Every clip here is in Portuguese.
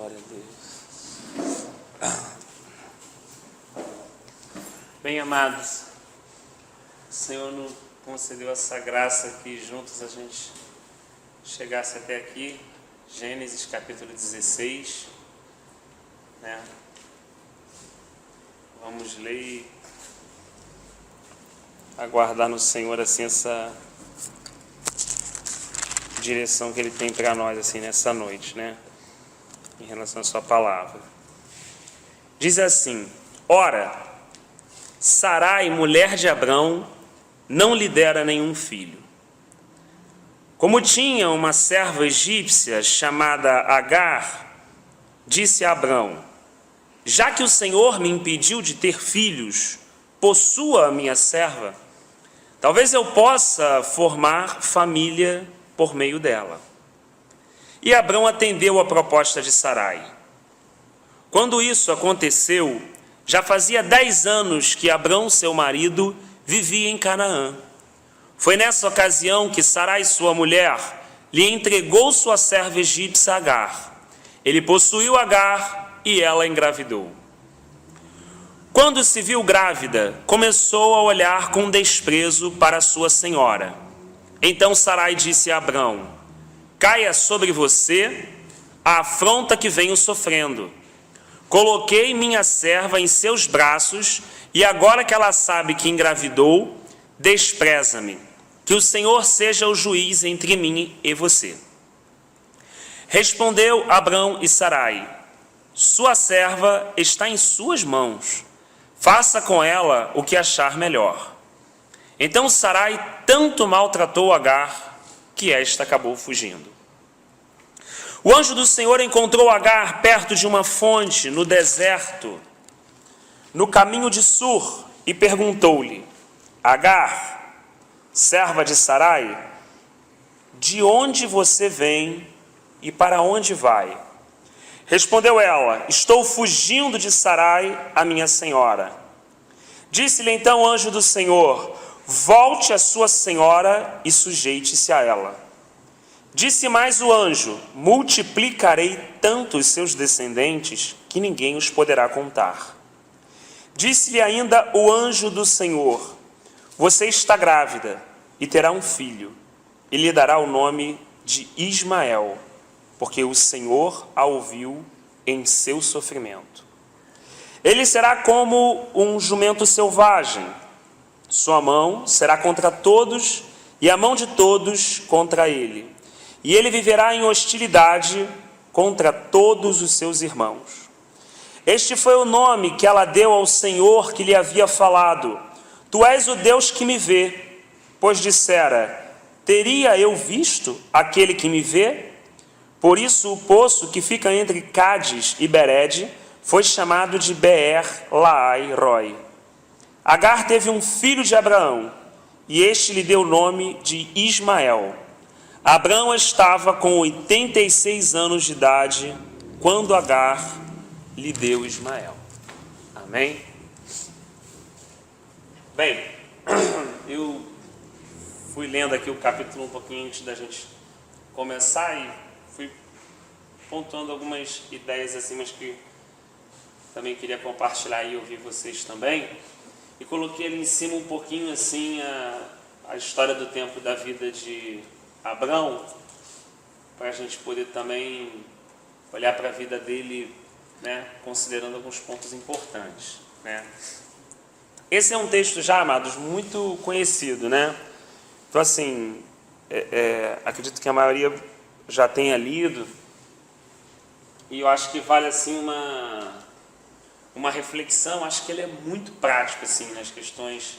Glória a Deus. Bem, amados, o Senhor nos concedeu essa graça que juntos a gente chegasse até aqui. Gênesis capítulo 16, né? Vamos ler e aguardar no Senhor assim essa direção que Ele tem para nós assim nessa noite, né? Em relação à sua palavra. Diz assim: ora, Sarai, mulher de Abrão, não lhe dera nenhum filho. Como tinha uma serva egípcia chamada Agar, disse a Abrão: já que o Senhor me impediu de ter filhos, possua a minha serva, talvez eu possa formar família por meio dela. E Abrão atendeu a proposta de Sarai. Quando isso aconteceu, já fazia 10 anos que Abrão, seu marido, vivia em Canaã. Foi nessa ocasião que Sarai, sua mulher, lhe entregou sua serva egípcia Agar. Ele possuiu Agar e ela engravidou. Quando se viu grávida, começou a olhar com desprezo para sua senhora. Então Sarai disse a Abrão: caia sobre você a afronta que venho sofrendo. Coloquei minha serva em seus braços e agora que ela sabe que engravidou, despreza-me. Que o Senhor seja o juiz entre mim e você. Respondeu Abrão e Sarai: sua serva está em suas mãos. Faça com ela o que achar melhor. Então Sarai tanto maltratou Agar que esta acabou fugindo. O anjo do Senhor encontrou Agar perto de uma fonte no deserto, no caminho de Sur, e perguntou-lhe: Agar, serva de Sarai, de onde você vem e para onde vai? Respondeu ela: estou fugindo de Sarai, a minha senhora. Disse-lhe então o anjo do Senhor: volte a sua senhora e sujeite-se a ela. Disse mais o anjo: multiplicarei tanto os seus descendentes que ninguém os poderá contar. Disse-lhe ainda o anjo do Senhor: você está grávida e terá um filho, e lhe dará o nome de Ismael, porque o Senhor a ouviu em seu sofrimento. Ele será como um jumento selvagem, sua mão será contra todos e a mão de todos contra ele, e ele viverá em hostilidade contra todos os seus irmãos. Este foi o nome que ela deu ao Senhor que lhe havia falado: tu és o Deus que me vê, pois dissera: teria eu visto aquele que me vê? Por isso o poço que fica entre Cádiz e Bered foi chamado de Beer-Lahai-Roi. Agar teve um filho de Abraão, e este lhe deu o nome de Ismael. Abraão estava com 86 anos de idade quando Agar lhe deu Ismael. Amém? Bem, eu fui lendo aqui o capítulo um pouquinho antes da gente começar e fui pontuando algumas ideias assim, mas que também queria compartilhar e ouvir vocês também. E coloquei ali em cima um pouquinho assim a história do tempo da vida de Abrão, para a gente poder também olhar para a vida dele, né, considerando alguns pontos importantes, né. Esse é um texto já, amados, muito conhecido, né? Então assim, acredito que a maioria já tenha lido, e eu acho que vale assim uma reflexão. Acho que ele é muito prático assim nas questões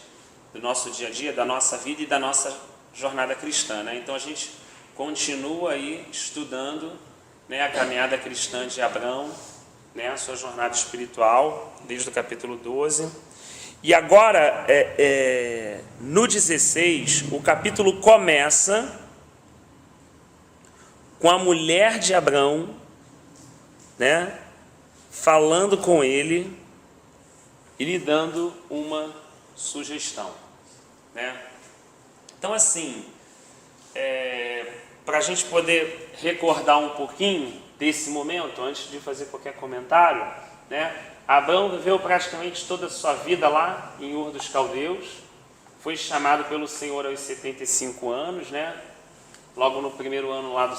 do nosso dia a dia, da nossa vida e da nossa jornada cristã, né? Então a gente continua aí estudando, né, a caminhada cristã de Abrão, né, a sua jornada espiritual, desde o capítulo 12. E agora, no 16, o capítulo começa com a mulher de Abrão, né, falando com ele e lhe dando uma sugestão, né? Então assim, para a gente poder recordar um pouquinho desse momento, antes de fazer qualquer comentário, né? Abraão viveu praticamente toda a sua vida lá em Ur dos Caldeus, foi chamado pelo Senhor aos 75 anos, né? Logo no primeiro ano lá da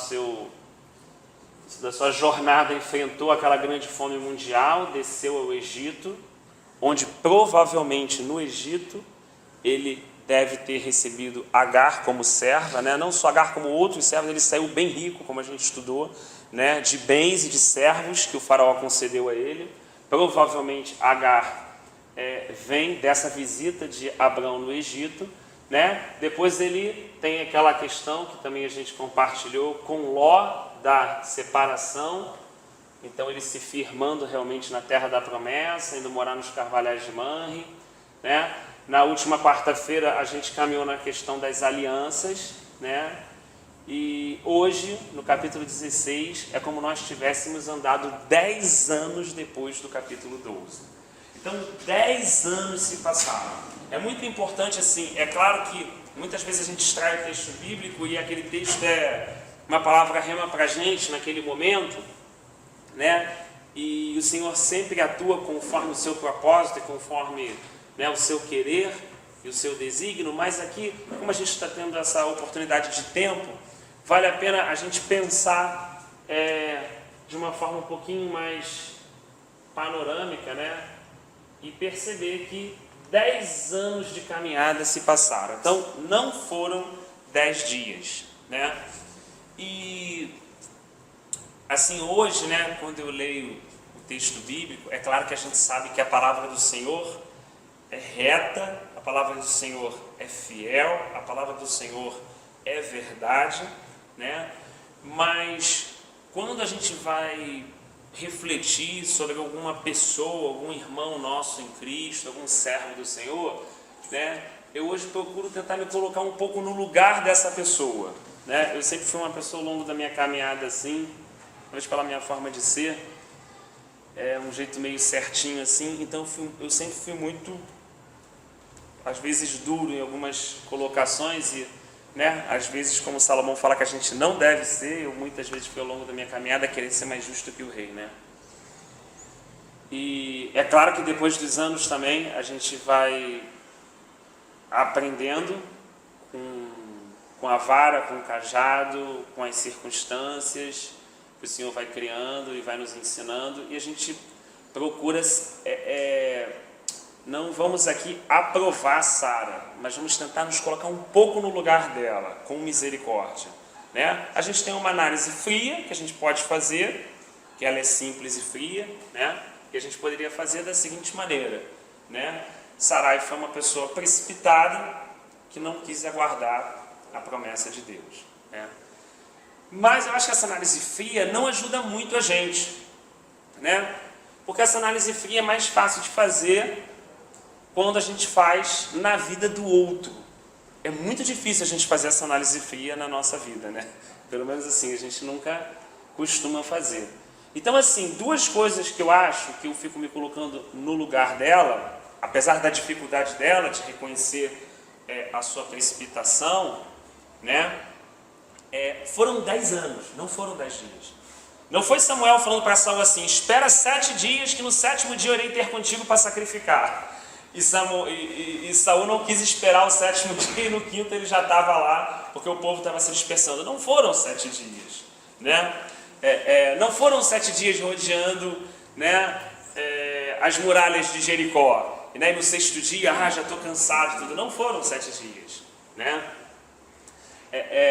sua jornada, enfrentou aquela grande fome mundial, desceu ao Egito, onde provavelmente no Egito ele deve ter recebido Agar como serva, né? Não só Agar como outros servos, ele saiu bem rico, como a gente estudou, né? De bens e de servos que o faraó concedeu a ele. Provavelmente Agar vem dessa visita de Abraão no Egito, né? Depois ele tem aquela questão que também a gente compartilhou com Ló, da separação. Então ele se firmando realmente na terra da promessa, indo morar nos carvalhais de Manre, né? Na última quarta-feira a gente caminhou na questão das alianças, né? E hoje, no capítulo 16, é como nós tivéssemos andado 10 anos depois do capítulo 12. Então 10 anos se passaram. É muito importante assim, é claro que muitas vezes a gente extrai o texto bíblico e aquele texto é uma palavra rema para a gente naquele momento, né? E o Senhor sempre atua conforme o seu propósito e conforme, né, o seu querer e o seu desígnio, mas aqui, como a gente está tendo essa oportunidade de tempo, vale a pena a gente pensar de uma forma um pouquinho mais panorâmica, né? E perceber que 10 anos de caminhada se passaram. Então, não foram 10 dias, né? E assim, hoje, né, quando eu leio o texto bíblico, é claro que a gente sabe que a palavra do Senhor é reta, a palavra do Senhor é fiel, a palavra do Senhor é verdade, né? Mas quando a gente vai refletir sobre alguma pessoa, algum irmão nosso em Cristo, algum servo do Senhor, né? Eu hoje procuro tentar me colocar um pouco no lugar dessa pessoa, né? Eu sempre fui uma pessoa ao longo da minha caminhada assim, talvez pela minha forma de ser, um jeito meio certinho assim, então eu sempre fui muito, às vezes, duro em algumas colocações e, né, às vezes, como Salomão fala que a gente não deve ser, eu muitas vezes fui ao longo da minha caminhada querer ser mais justo que o rei, né? E é claro que depois dos anos também a gente vai aprendendo com a vara, com o cajado, com as circunstâncias que o Senhor vai criando e vai nos ensinando, e a gente procura, não vamos aqui aprovar Sara, mas vamos tentar nos colocar um pouco no lugar dela, com misericórdia, né? A gente tem uma análise fria que a gente pode fazer, que ela é simples e fria, né? E a gente poderia fazer da seguinte maneira, né? Sarai foi uma pessoa precipitada que não quis aguardar a promessa de Deus, né? Mas eu acho que essa análise fria não ajuda muito a gente, né? Porque essa análise fria é mais fácil de fazer quando a gente faz na vida do outro. É muito difícil a gente fazer essa análise fria na nossa vida, né? Pelo menos assim, a gente nunca costuma fazer. Então, assim, duas coisas que eu acho que eu fico me colocando no lugar dela, apesar da dificuldade dela de reconhecer a sua precipitação, né? Foram 10 anos, não foram 10 dias. Não foi Samuel falando para Saul assim: espera 7 dias que no 7º dia eu irei ter contigo para sacrificar. E Saul não quis esperar o 7º dia e no 5º ele já estava lá, porque o povo estava se dispersando. Não foram 7 dias, né? Não foram 7 dias rodeando, né, as muralhas de Jericó, né? E no 6º dia, já estou cansado, tudo. Não foram 7 dias, né?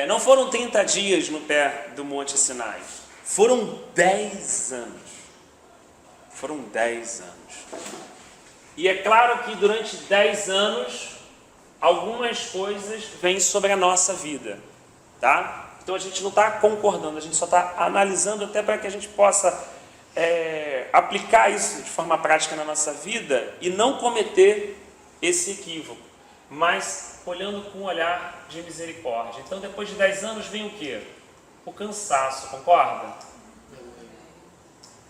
Não foram 30 dias no pé do Monte Sinai, foram 10 anos. Foram 10 anos. E é claro que durante 10 anos, algumas coisas vêm sobre a nossa vida, tá? Então a gente não está concordando, a gente só está analisando até para que a gente possa aplicar isso de forma prática na nossa vida e não cometer esse equívoco, mas olhando com um olhar de misericórdia. Então depois de 10 anos vem o quê? O cansaço, concorda?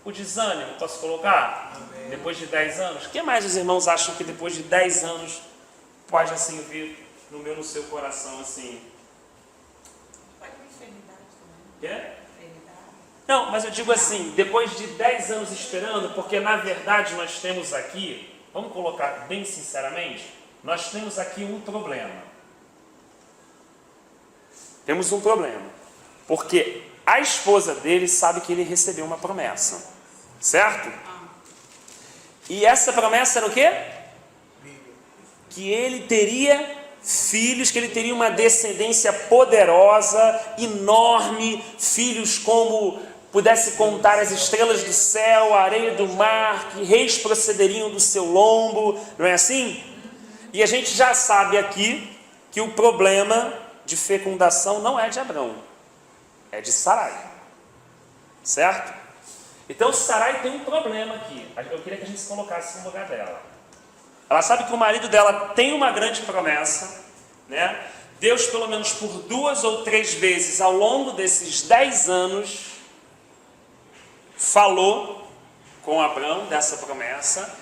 O desânimo, posso colocar? Amém. Depois de 10 anos. O que mais os irmãos acham que depois de 10 anos pode assim vir no seu coração assim? Pode enfermidade. Quê? Não, mas eu digo assim, depois de 10 anos esperando, porque na verdade nós temos aqui, vamos colocar bem sinceramente, nós temos aqui um problema. Temos um problema, porque a esposa dele sabe que ele recebeu uma promessa, certo? E essa promessa era o quê? Que ele teria filhos, que ele teria uma descendência poderosa, enorme, filhos como pudesse contar as estrelas do céu, a areia do mar, que reis procederiam do seu lombo, não é assim? E a gente já sabe aqui que o problema de fecundação não é de Abrão, é de Sarai, certo? Então Sarai tem um problema aqui. Eu queria que a gente se colocasse no lugar dela. Ela sabe que o marido dela tem uma grande promessa, né? Deus, pelo menos por 2 ou 3 vezes ao longo desses 10 anos, falou com Abrão dessa promessa,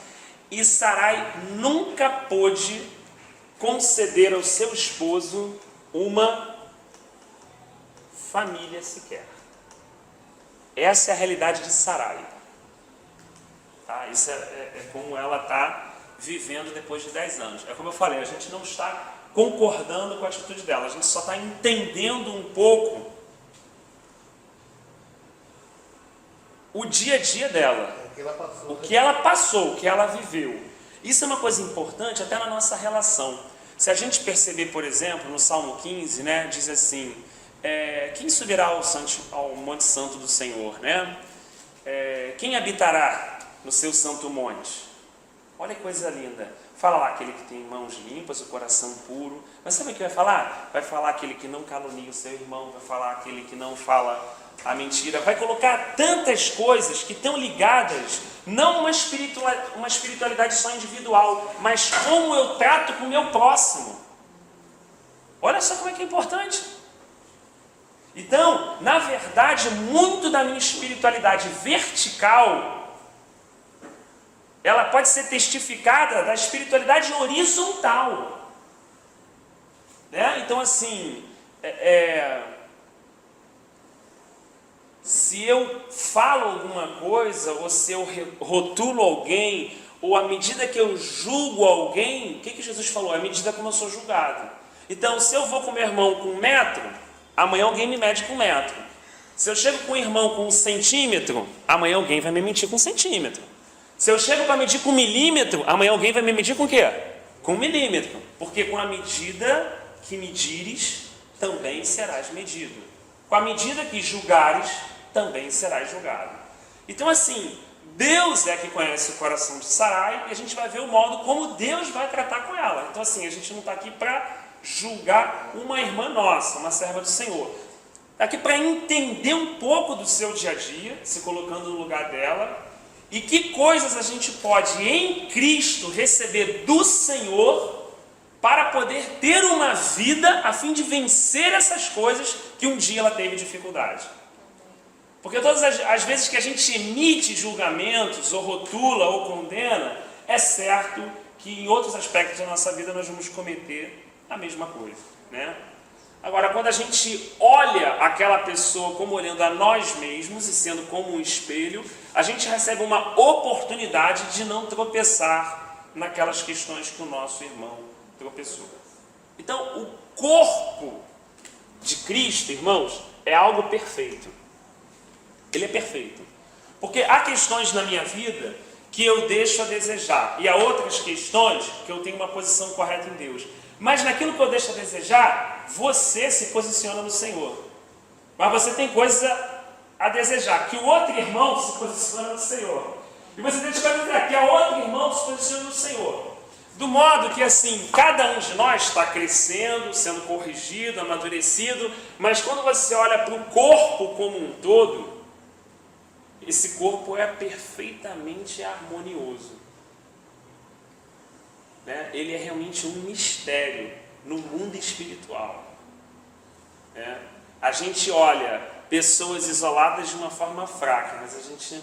e Sarai nunca pôde conceder ao seu esposo uma família sequer. Essa é a realidade de Sarai. Tá? Isso é como ela está vivendo depois de 10 anos. É como eu falei, a gente não está concordando com a atitude dela, a gente só está entendendo um pouco o dia a dia dela, o que ela passou, o que ela viveu. Isso é uma coisa importante até na nossa relação. Se a gente perceber, por exemplo, no Salmo 15, né, diz assim, quem subirá ao Monte Santo do Senhor, né? Quem habitará no seu santo monte? Olha que coisa linda. Fala lá aquele que tem mãos limpas, o coração puro. Mas sabe o que vai falar? Vai falar aquele que não calunia o seu irmão, vai falar aquele que não fala a mentira. Vai colocar tantas coisas que estão ligadas, não uma espiritualidade só individual, mas como eu trato com o meu próximo. Olha só como é que é importante. Então, na verdade, muito da minha espiritualidade vertical, ela pode ser testificada da espiritualidade horizontal, né? Então, assim, se eu falo alguma coisa, ou se eu rotulo alguém, ou à medida que eu julgo alguém, o que Jesus falou? À medida como eu sou julgado. Então, se eu vou com meu irmão com 1 metro, amanhã alguém me mede com 1 metro. Se eu chego com o irmão com 1 centímetro, amanhã alguém vai me medir com 1 centímetro. Se eu chego para medir com 1 milímetro, amanhã alguém vai me medir com o quê? Com 1 milímetro. Porque com a medida que medires, também serás medido. Com a medida que julgares, também serás julgado. Então, assim, Deus é que conhece o coração de Sarai, e a gente vai ver o modo como Deus vai tratar com ela. Então, assim, a gente não está aqui para julgar uma irmã nossa, uma serva do Senhor. Está aqui para entender um pouco do seu dia a dia, se colocando no lugar dela, e que coisas a gente pode, em Cristo, receber do Senhor para poder ter uma vida a fim de vencer essas coisas que um dia ela teve dificuldade. Porque todas as vezes que a gente emite julgamentos, ou rotula, ou condena, é certo que em outros aspectos da nossa vida nós vamos cometer a mesma coisa, né? Agora, quando a gente olha aquela pessoa como olhando a nós mesmos e sendo como um espelho, a gente recebe uma oportunidade de não tropeçar naquelas questões que o nosso irmão tropeçou. Então, o corpo de Cristo, irmãos, é algo perfeito. Ele é perfeito. Porque há questões na minha vida que eu deixo a desejar, e há outras questões que eu tenho uma posição correta em Deus. Mas naquilo que eu deixo a desejar, você se posiciona no Senhor. Mas você tem coisa a desejar, que o outro irmão se posiciona no Senhor. E você tem que dizer que o outro irmão se posiciona no Senhor. Do modo que, assim, cada um de nós está crescendo, sendo corrigido, amadurecido, mas quando você olha para o corpo como um todo, esse corpo é perfeitamente harmonioso. Né? Ele é realmente um mistério no mundo espiritual. Né? A gente olha pessoas isoladas de uma forma fraca, mas a gente,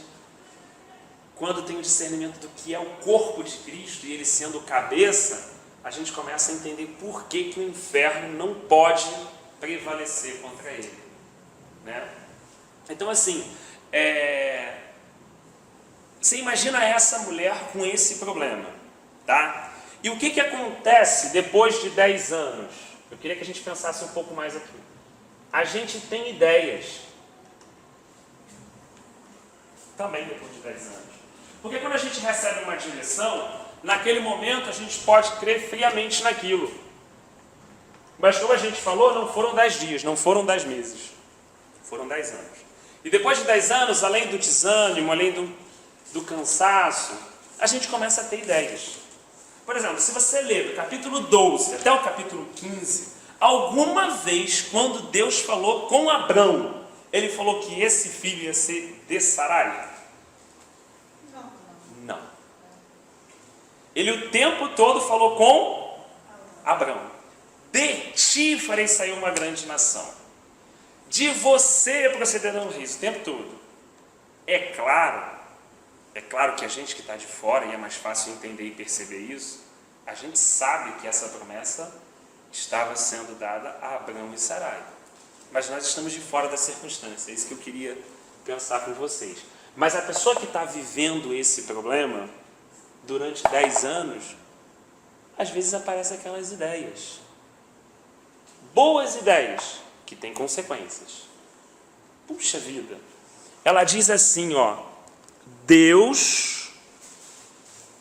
quando tem o discernimento do que é o corpo de Cristo e ele sendo cabeça, a gente começa a entender por que o inferno não pode prevalecer contra ele. Né? Então, assim, você imagina essa mulher com esse problema, tá? E o que acontece depois de 10 anos? Eu queria que a gente pensasse um pouco mais aqui. A gente tem ideias também depois de 10 anos. Porque quando a gente recebe uma direção, naquele momento a gente pode crer friamente naquilo. Mas como a gente falou, não foram 10 dias, não foram 10 meses. Foram 10 anos. E depois de 10 anos, além do desânimo, além do cansaço, a gente começa a ter ideias. Por exemplo, se você ler do capítulo 12 até o capítulo 15, alguma vez, quando Deus falou com Abrão, ele falou que esse filho ia ser de Sarai? Não. Ele o tempo todo falou com Abrão. De ti farei sair uma grande nação. De você procederão reis. O tempo todo. É claro que a gente que está de fora, e é mais fácil entender e perceber isso, a gente sabe que essa promessa estava sendo dada a Abrão e Sarai. Mas nós estamos de fora da circunstância. É isso que eu queria pensar com vocês. Mas a pessoa que está vivendo esse problema, durante 10 anos, às vezes aparecem aquelas ideias. Boas ideias, que têm consequências. Puxa vida. Ela diz assim, Deus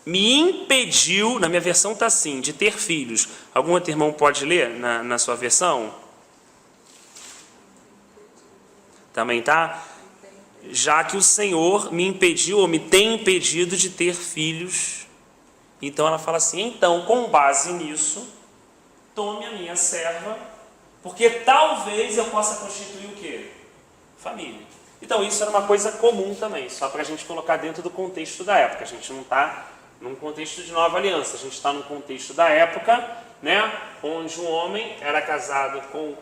me impediu, na minha versão está assim, de ter filhos. Algum outro irmão pode ler na sua versão? Também tá? Já que o Senhor me impediu, ou me tem impedido de ter filhos. Então ela fala assim, então, com base nisso, tome a minha serva, porque talvez eu possa constituir o quê? Família. Então isso era uma coisa comum também, só para a gente colocar dentro do contexto da época. A gente não está num contexto de nova aliança, a gente está num contexto da época, né, onde um homem era casado com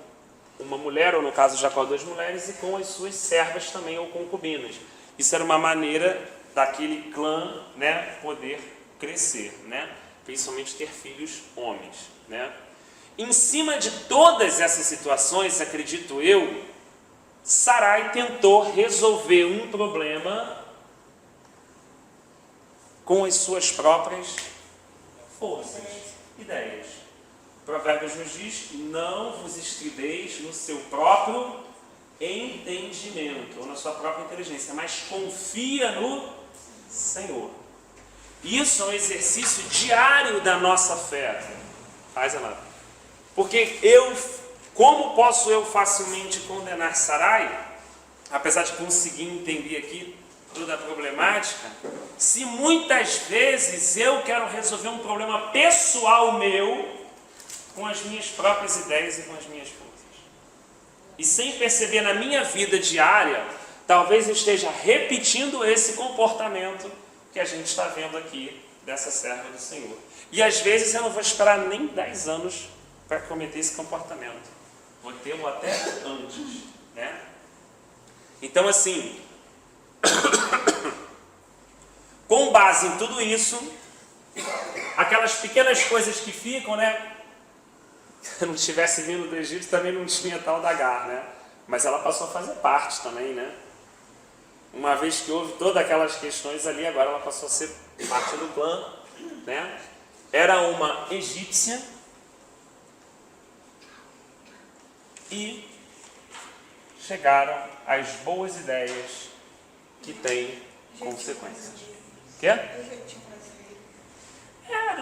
uma mulher, ou no caso de Jacó, 2 mulheres, e com as suas servas também, ou concubinas. Isso era uma maneira daquele clã, né, poder crescer, né, principalmente ter filhos homens, né. Em cima de todas essas situações, acredito eu, Sarai tentou resolver um problema com as suas próprias forças, ideias. Provérbios nos diz, não vos estribeis no seu próprio entendimento, ou na sua própria inteligência, mas confia no Senhor. Isso é um exercício diário da nossa fé. Faz, amado. Porque como posso eu facilmente condenar Sarai, apesar de conseguir entender aqui toda a problemática, se muitas vezes eu quero resolver um problema pessoal meu com as minhas próprias ideias e com as minhas forças. E sem perceber na minha vida diária, talvez eu esteja repetindo esse comportamento que a gente está vendo aqui dessa serva do Senhor. E às vezes eu não vou esperar nem 10 anos para cometer esse comportamento. Vou tê-lo até antes, né? Então, assim, com base em tudo isso, aquelas pequenas coisas que ficam, né? Se não tivesse vindo do Egito, também não tinha tal da Agar, né? Mas ela passou a fazer parte também, né? Uma vez que houve todas aquelas questões ali, agora ela passou a ser parte do clã, né? Era uma egípcia e chegaram às boas ideias que têm consequências. Quê?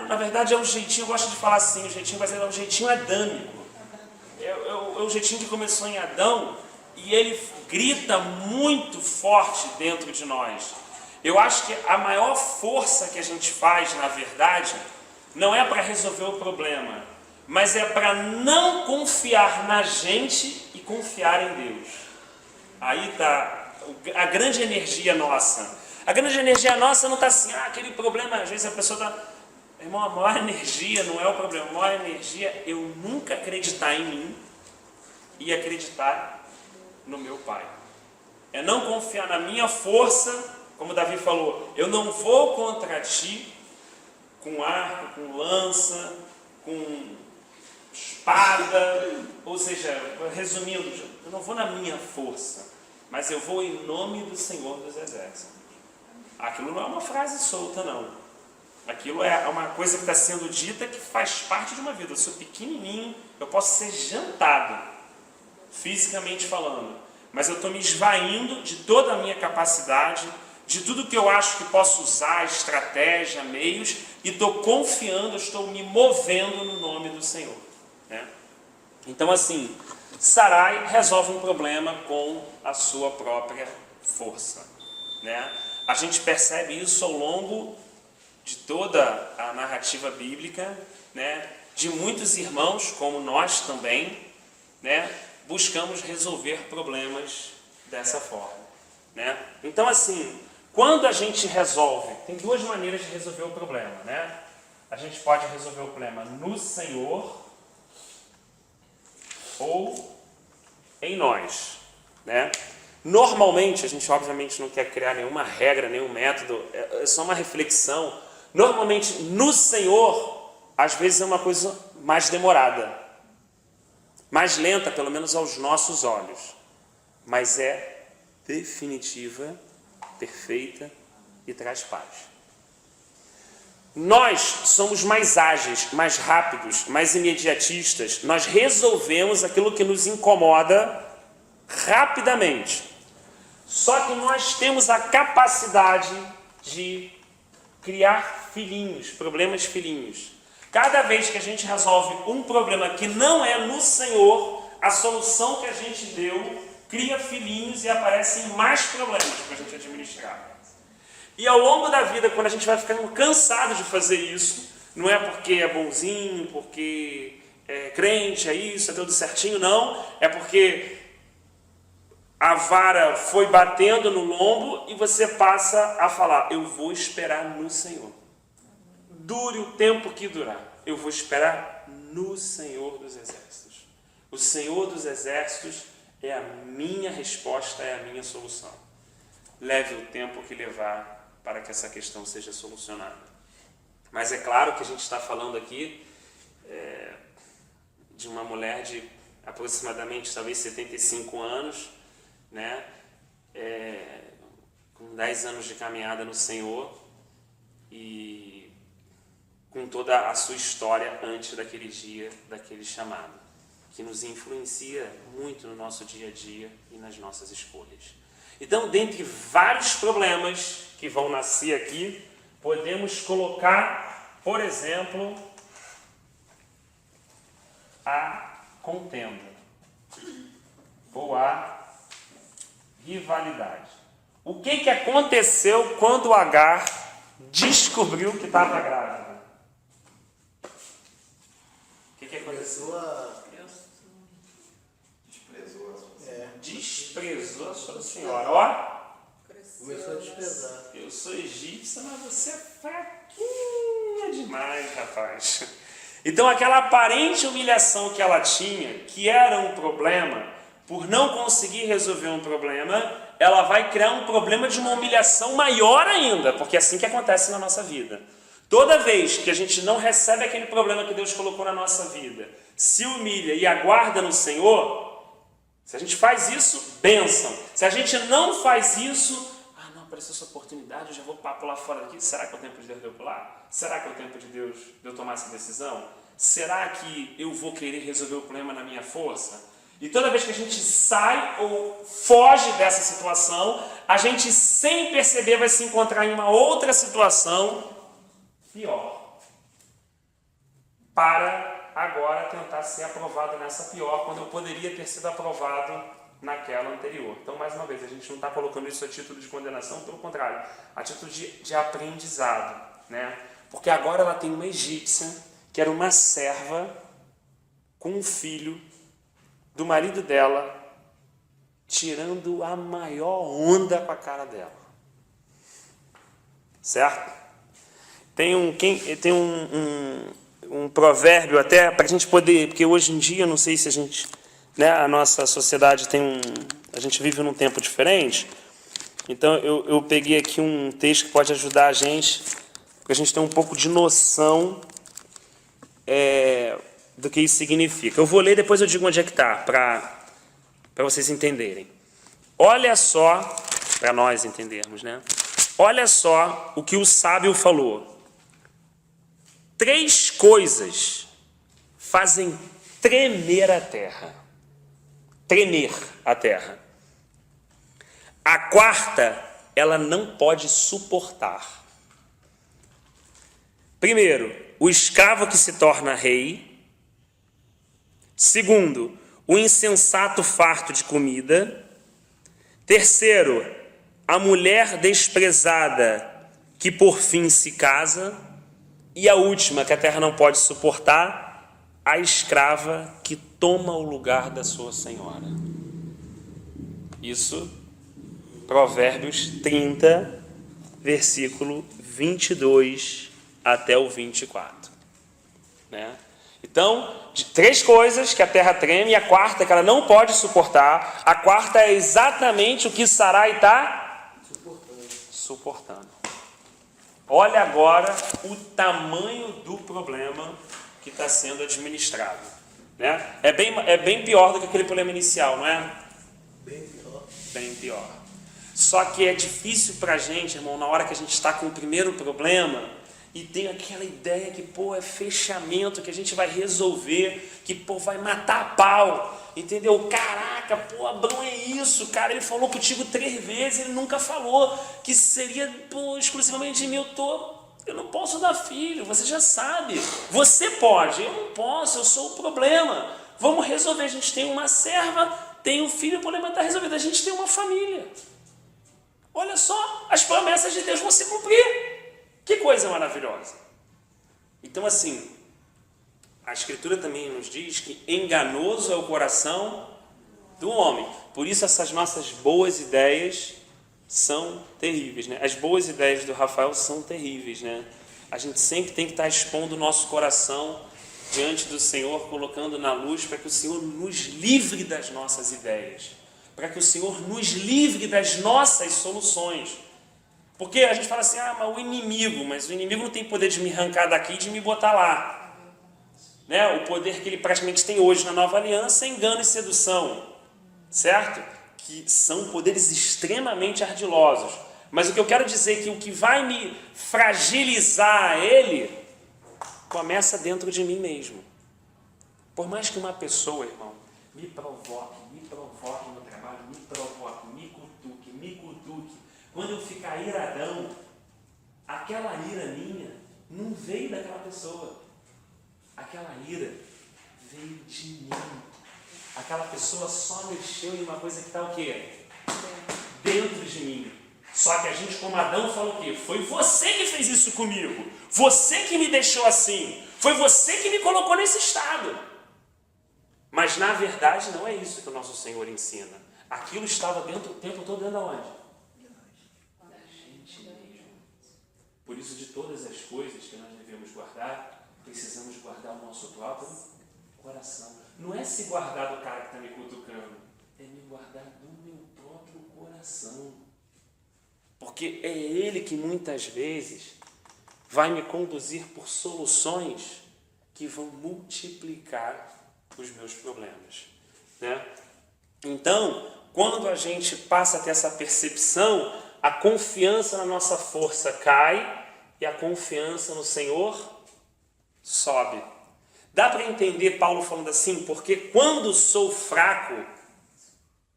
Na verdade é um jeitinho, eu gosto de falar assim, o jeitinho brasileiro é um jeitinho adâmico. É o jeitinho que começou em Adão e ele grita muito forte dentro de nós. Eu acho que a maior força que a gente faz, na verdade, não é para resolver o problema, mas é para não confiar na gente e confiar em Deus. Aí está a grande energia nossa. A grande energia nossa não está assim, aquele problema, às vezes a pessoa está... Irmão, a maior energia não é o problema, a maior energia é eu nunca acreditar em mim e acreditar no meu Pai. É não confiar na minha força, como Davi falou, eu não vou contra ti com arco, com lança, com espada, ou seja, resumindo, eu não vou na minha força, mas eu vou em nome do Senhor dos Exércitos. Aquilo não é uma frase solta, não. Aquilo é uma coisa que está sendo dita que faz parte de uma vida. Eu sou pequenininho, eu posso ser jantado, fisicamente falando, mas eu estou me esvaindo de toda a minha capacidade, de tudo que eu acho que posso usar, estratégia, meios, e estou confiando, estou me movendo no nome do Senhor, né? Então, assim, Sarai resolve um problema com a sua própria força, né? A gente percebe isso ao longo de toda a narrativa bíblica, né? De muitos irmãos, como nós também, né? Buscamos resolver problemas dessa forma, né? Então, assim, quando a gente resolve, tem duas maneiras de resolver o problema, né? A gente pode resolver o problema no Senhor ou em nós, né? Normalmente, a gente obviamente não quer criar nenhuma regra, nenhum método, é só uma reflexão. Normalmente, no Senhor, às vezes é uma coisa mais demorada, mais lenta, pelo menos aos nossos olhos, mas é definitiva, perfeita e traz paz. Nós somos mais ágeis, mais rápidos, mais imediatistas. Nós resolvemos aquilo que nos incomoda rapidamente. Só que nós temos a capacidade de criar filhinhos, problemas filhinhos. Cada vez que a gente resolve um problema que não é no Senhor, a solução que a gente deu cria filhinhos e aparecem mais problemas para a gente administrar. E ao longo da vida, quando a gente vai ficando cansado de fazer isso, não é porque é bonzinho, porque é crente, é isso, é tudo certinho, não. É porque a vara foi batendo no lombo e você passa a falar, eu vou esperar no Senhor. Dure o tempo que durar, eu vou esperar no Senhor dos Exércitos. O Senhor dos Exércitos é a minha resposta, é a minha solução. Leve o tempo que levar para que essa questão seja solucionada. Mas é claro que a gente está falando aqui de uma mulher de aproximadamente, talvez 75 anos, né? Com 10 anos de caminhada no Senhor e com toda a sua história antes daquele dia, daquele chamado, que nos influencia muito no nosso dia a dia e nas nossas escolhas. Então, dentre vários problemas que vão nascer aqui, podemos colocar, por exemplo, a contenda ou a rivalidade. O que aconteceu quando Agar descobriu que estava grávida? O que aconteceu? Desprezou a sua senhora. Ó, começou a desprezar. Eu sou egípcia, mas você é fraquinha demais, rapaz. Então, aquela aparente humilhação que ela tinha, que era um problema, por não conseguir resolver um problema, ela vai criar um problema de uma humilhação maior ainda, porque é assim que acontece na nossa vida. Toda vez que a gente não recebe aquele problema que Deus colocou na nossa vida, se humilha e aguarda no Senhor, se a gente faz isso, bênção. Se a gente não faz isso, não, apareceu essa oportunidade, eu já vou pular fora daqui. Será que é o tempo de Deus de eu pular? Será que é o tempo de Deus de eu tomar essa decisão? Será que eu vou querer resolver o problema na minha força? E toda vez que a gente sai ou foge dessa situação, a gente, sem perceber, vai se encontrar em uma outra situação pior. Para agora tentar ser aprovado nessa pior, quando eu poderia ter sido aprovado naquela anterior. Então, mais uma vez, a gente não está colocando isso a título de condenação, pelo contrário, a título de aprendizado, né? Porque agora ela tem uma egípcia, que era uma serva, com um filho do marido dela, tirando a maior onda com a cara dela. Certo? Tem um provérbio até para a gente poder, porque hoje em dia, não sei se a gente, né, a nossa sociedade a gente vive num tempo diferente, então eu peguei aqui um texto que pode ajudar a gente, para a gente ter um pouco de noção do que isso significa. Eu vou ler, depois eu digo onde é que está, para vocês entenderem. olha só, para nós entendermos, né? Olha só o que o sábio falou. 3 coisas fazem tremer a terra. Tremer a terra. A quarta, ela não pode suportar. Primeiro, o escravo que se torna rei. Segundo, o insensato farto de comida. Terceiro, a mulher desprezada que por fim se casa. E a última, que a terra não pode suportar, a escrava que toma o lugar da sua senhora. Isso, Provérbios 30, versículo 22 até o 24. Né? Então, de 3 coisas que a terra treme, e a quarta que ela não pode suportar, a quarta é exatamente o que Sarai está suportando. Olha agora o tamanho do problema que está sendo administrado. Né? É bem pior do que aquele problema inicial, não é? Bem pior. Bem pior. Só que é difícil para a gente, irmão, na hora que a gente está com o primeiro problema e tem aquela ideia que, é fechamento, que a gente vai resolver, que, vai matar a pau. Entendeu? Caraca, Abrão é isso, cara, ele falou contigo 3 vezes, ele nunca falou que seria, exclusivamente de mim, eu não posso dar filho, você já sabe, você pode, eu não posso, eu sou o problema, vamos resolver, a gente tem uma serva, tem um filho, o problema está resolvido, a gente tem uma família, olha só, as promessas de Deus vão se cumprir, que coisa maravilhosa. Então assim, a Escritura também nos diz que enganoso é o coração do homem. Por isso essas nossas boas ideias são terríveis, né? As boas ideias do Rafael são terríveis, né? A gente sempre tem que estar expondo o nosso coração diante do Senhor, colocando na luz para que o Senhor nos livre das nossas ideias, para que o Senhor nos livre das nossas soluções. Porque a gente fala assim, mas o inimigo não tem poder de me arrancar daqui e de me botar lá. Né? O poder que ele praticamente tem hoje na nova aliança é engano e sedução, certo? Que são poderes extremamente ardilosos. Mas o que eu quero dizer é que o que vai me fragilizar ele começa dentro de mim mesmo. Por mais que uma pessoa, irmão, me provoque no trabalho, me cutuque, quando eu ficar iradão, aquela ira minha não veio daquela pessoa. Aquela ira veio de mim. Aquela pessoa só mexeu em uma coisa que está o quê? Dentro de mim. Só que a gente, como Adão, falou o quê? Foi você que fez isso comigo. Você que me deixou assim. Foi você que me colocou nesse estado. Mas na verdade não é isso que o nosso Senhor ensina. Aquilo estava dentro, o tempo todo dentro de onde? Da gente mesmo. Por isso, de todas as coisas que nós devemos guardar, precisamos guardar o nosso próprio coração. Não é se guardar do cara que está me cutucando, é me guardar do meu próprio coração. Porque é ele que muitas vezes vai me conduzir por soluções que vão multiplicar os meus problemas. Né? Então, quando a gente passa a ter essa percepção, a confiança na nossa força cai e a confiança no Senhor sobe. Dá para entender Paulo falando assim? Porque quando sou fraco,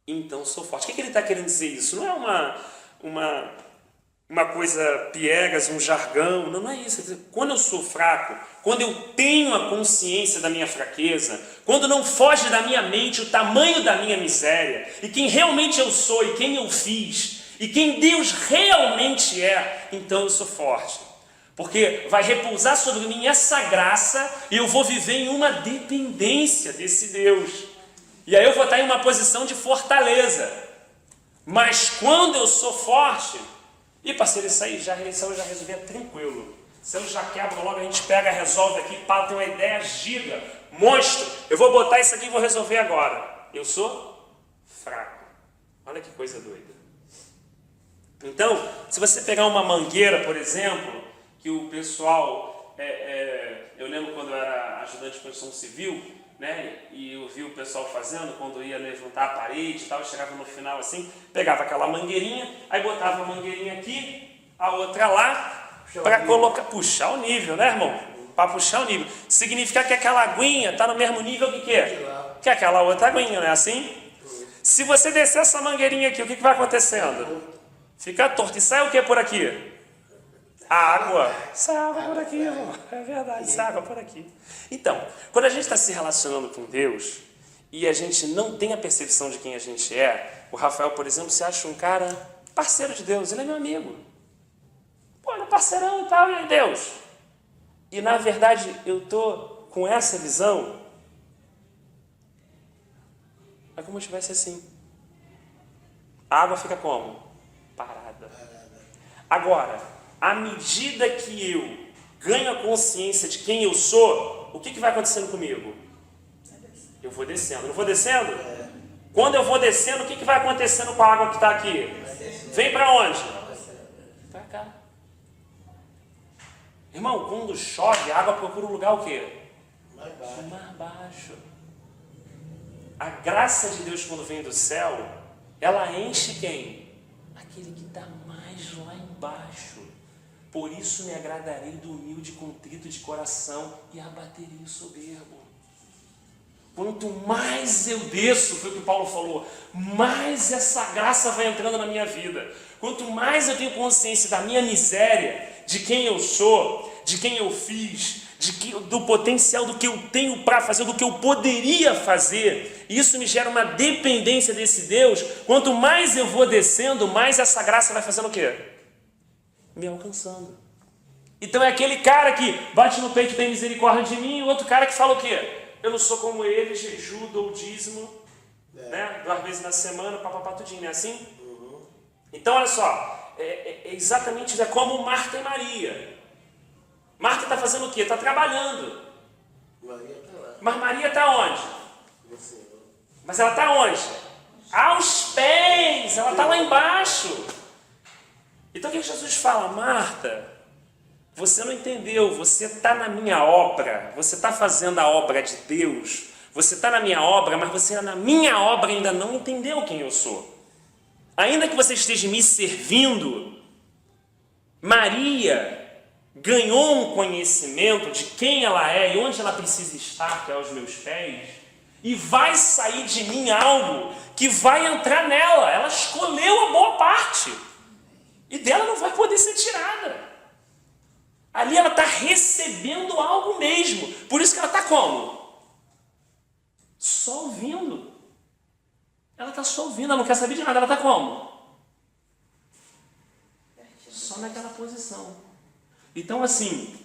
então sou forte. O que ele está querendo dizer isso? Não é uma coisa piegas, um jargão. Não é isso. Quando eu sou fraco, quando eu tenho a consciência da minha fraqueza, quando não foge da minha mente o tamanho da minha miséria, e quem realmente eu sou, e quem eu fiz, e quem Deus realmente é, então eu sou forte. Porque vai repousar sobre mim essa graça e eu vou viver em uma dependência desse Deus. E aí eu vou estar em uma posição de fortaleza. Mas quando eu sou forte, e parceiro, isso aí eu já resolvia tranquilo. Se eu já quebro logo, a gente pega, resolve aqui, pá, tem uma ideia giga, monstro. Eu vou botar isso aqui e vou resolver agora. Eu sou fraco. Olha que coisa doida. Então, se você pegar uma mangueira, por exemplo, que o pessoal, eu lembro quando eu era ajudante de construção civil, né? E eu vi o pessoal fazendo quando ia levantar a parede e tal, chegava no final assim, pegava aquela mangueirinha, aí botava a mangueirinha aqui, a outra lá, para colocar, puxar o nível, né, irmão? Para puxar o nível. Significa que aquela aguinha está no mesmo nível que que aquela outra aguinha, não é assim? Se você descer essa mangueirinha aqui, o que vai acontecendo? Fica torto. E sai o que por aqui? A água. Sai água por aqui, irmão. É verdade, sai água por aqui. Então, quando a gente está se relacionando com Deus e a gente não tem a percepção de quem a gente é, o Rafael, por exemplo, se acha um cara parceiro de Deus, ele é meu amigo. Pô, ele é parceirão e tal, e aí Deus? E na verdade eu tô com essa visão, é como se tivesse assim. A água fica como? Parada. Agora, à medida que eu ganho a consciência de quem eu sou, o que vai acontecendo comigo? Eu vou descendo. Não vou descendo? Quando eu vou descendo, o que vai acontecendo com a água que está aqui? Vem para onde? Para cá. Irmão, quando chove, a água procura um lugar o quê? Mais baixo. A graça de Deus, quando vem do céu, ela enche quem? Aquele que está mais lá embaixo. Por isso me agradarei do humilde e contrito de coração e abaterei o soberbo. Quanto mais eu desço, foi o que Paulo falou, mais essa graça vai entrando na minha vida. Quanto mais eu tenho consciência da minha miséria, de quem eu sou, de quem eu fiz, do potencial do que eu tenho para fazer, do que eu poderia fazer, isso me gera uma dependência desse Deus. Quanto mais eu vou descendo, mais essa graça vai fazendo o quê? Me alcançando. Então é aquele cara que bate no peito e tem misericórdia de mim, e o outro cara que fala o quê? Eu não sou como ele, jejuo, dou dízimo, né? 2 vezes na semana, papapá, tudinho, não é assim? Então olha só, é exatamente como Marta e Maria. Marta está fazendo o quê? Está trabalhando. Maria está lá. Mas Maria está onde? Mas ela está onde? Aos pés, ela está lá embaixo. Então o que Jesus fala? Marta, você não entendeu, você está na minha obra, você está fazendo a obra de Deus, você está na minha obra, mas você na minha obra ainda não entendeu quem eu sou. Ainda que você esteja me servindo, Maria ganhou um conhecimento de quem ela é e onde ela precisa estar, que é aos meus pés, e vai sair de mim algo que vai entrar nela. Ela escolheu a boa parte e dela não vai poder ser tirada. Ali ela está recebendo algo mesmo. Por isso que ela está como? Só ouvindo. Ela está só ouvindo, ela não quer saber de nada. Ela está como? Só naquela posição. Então assim,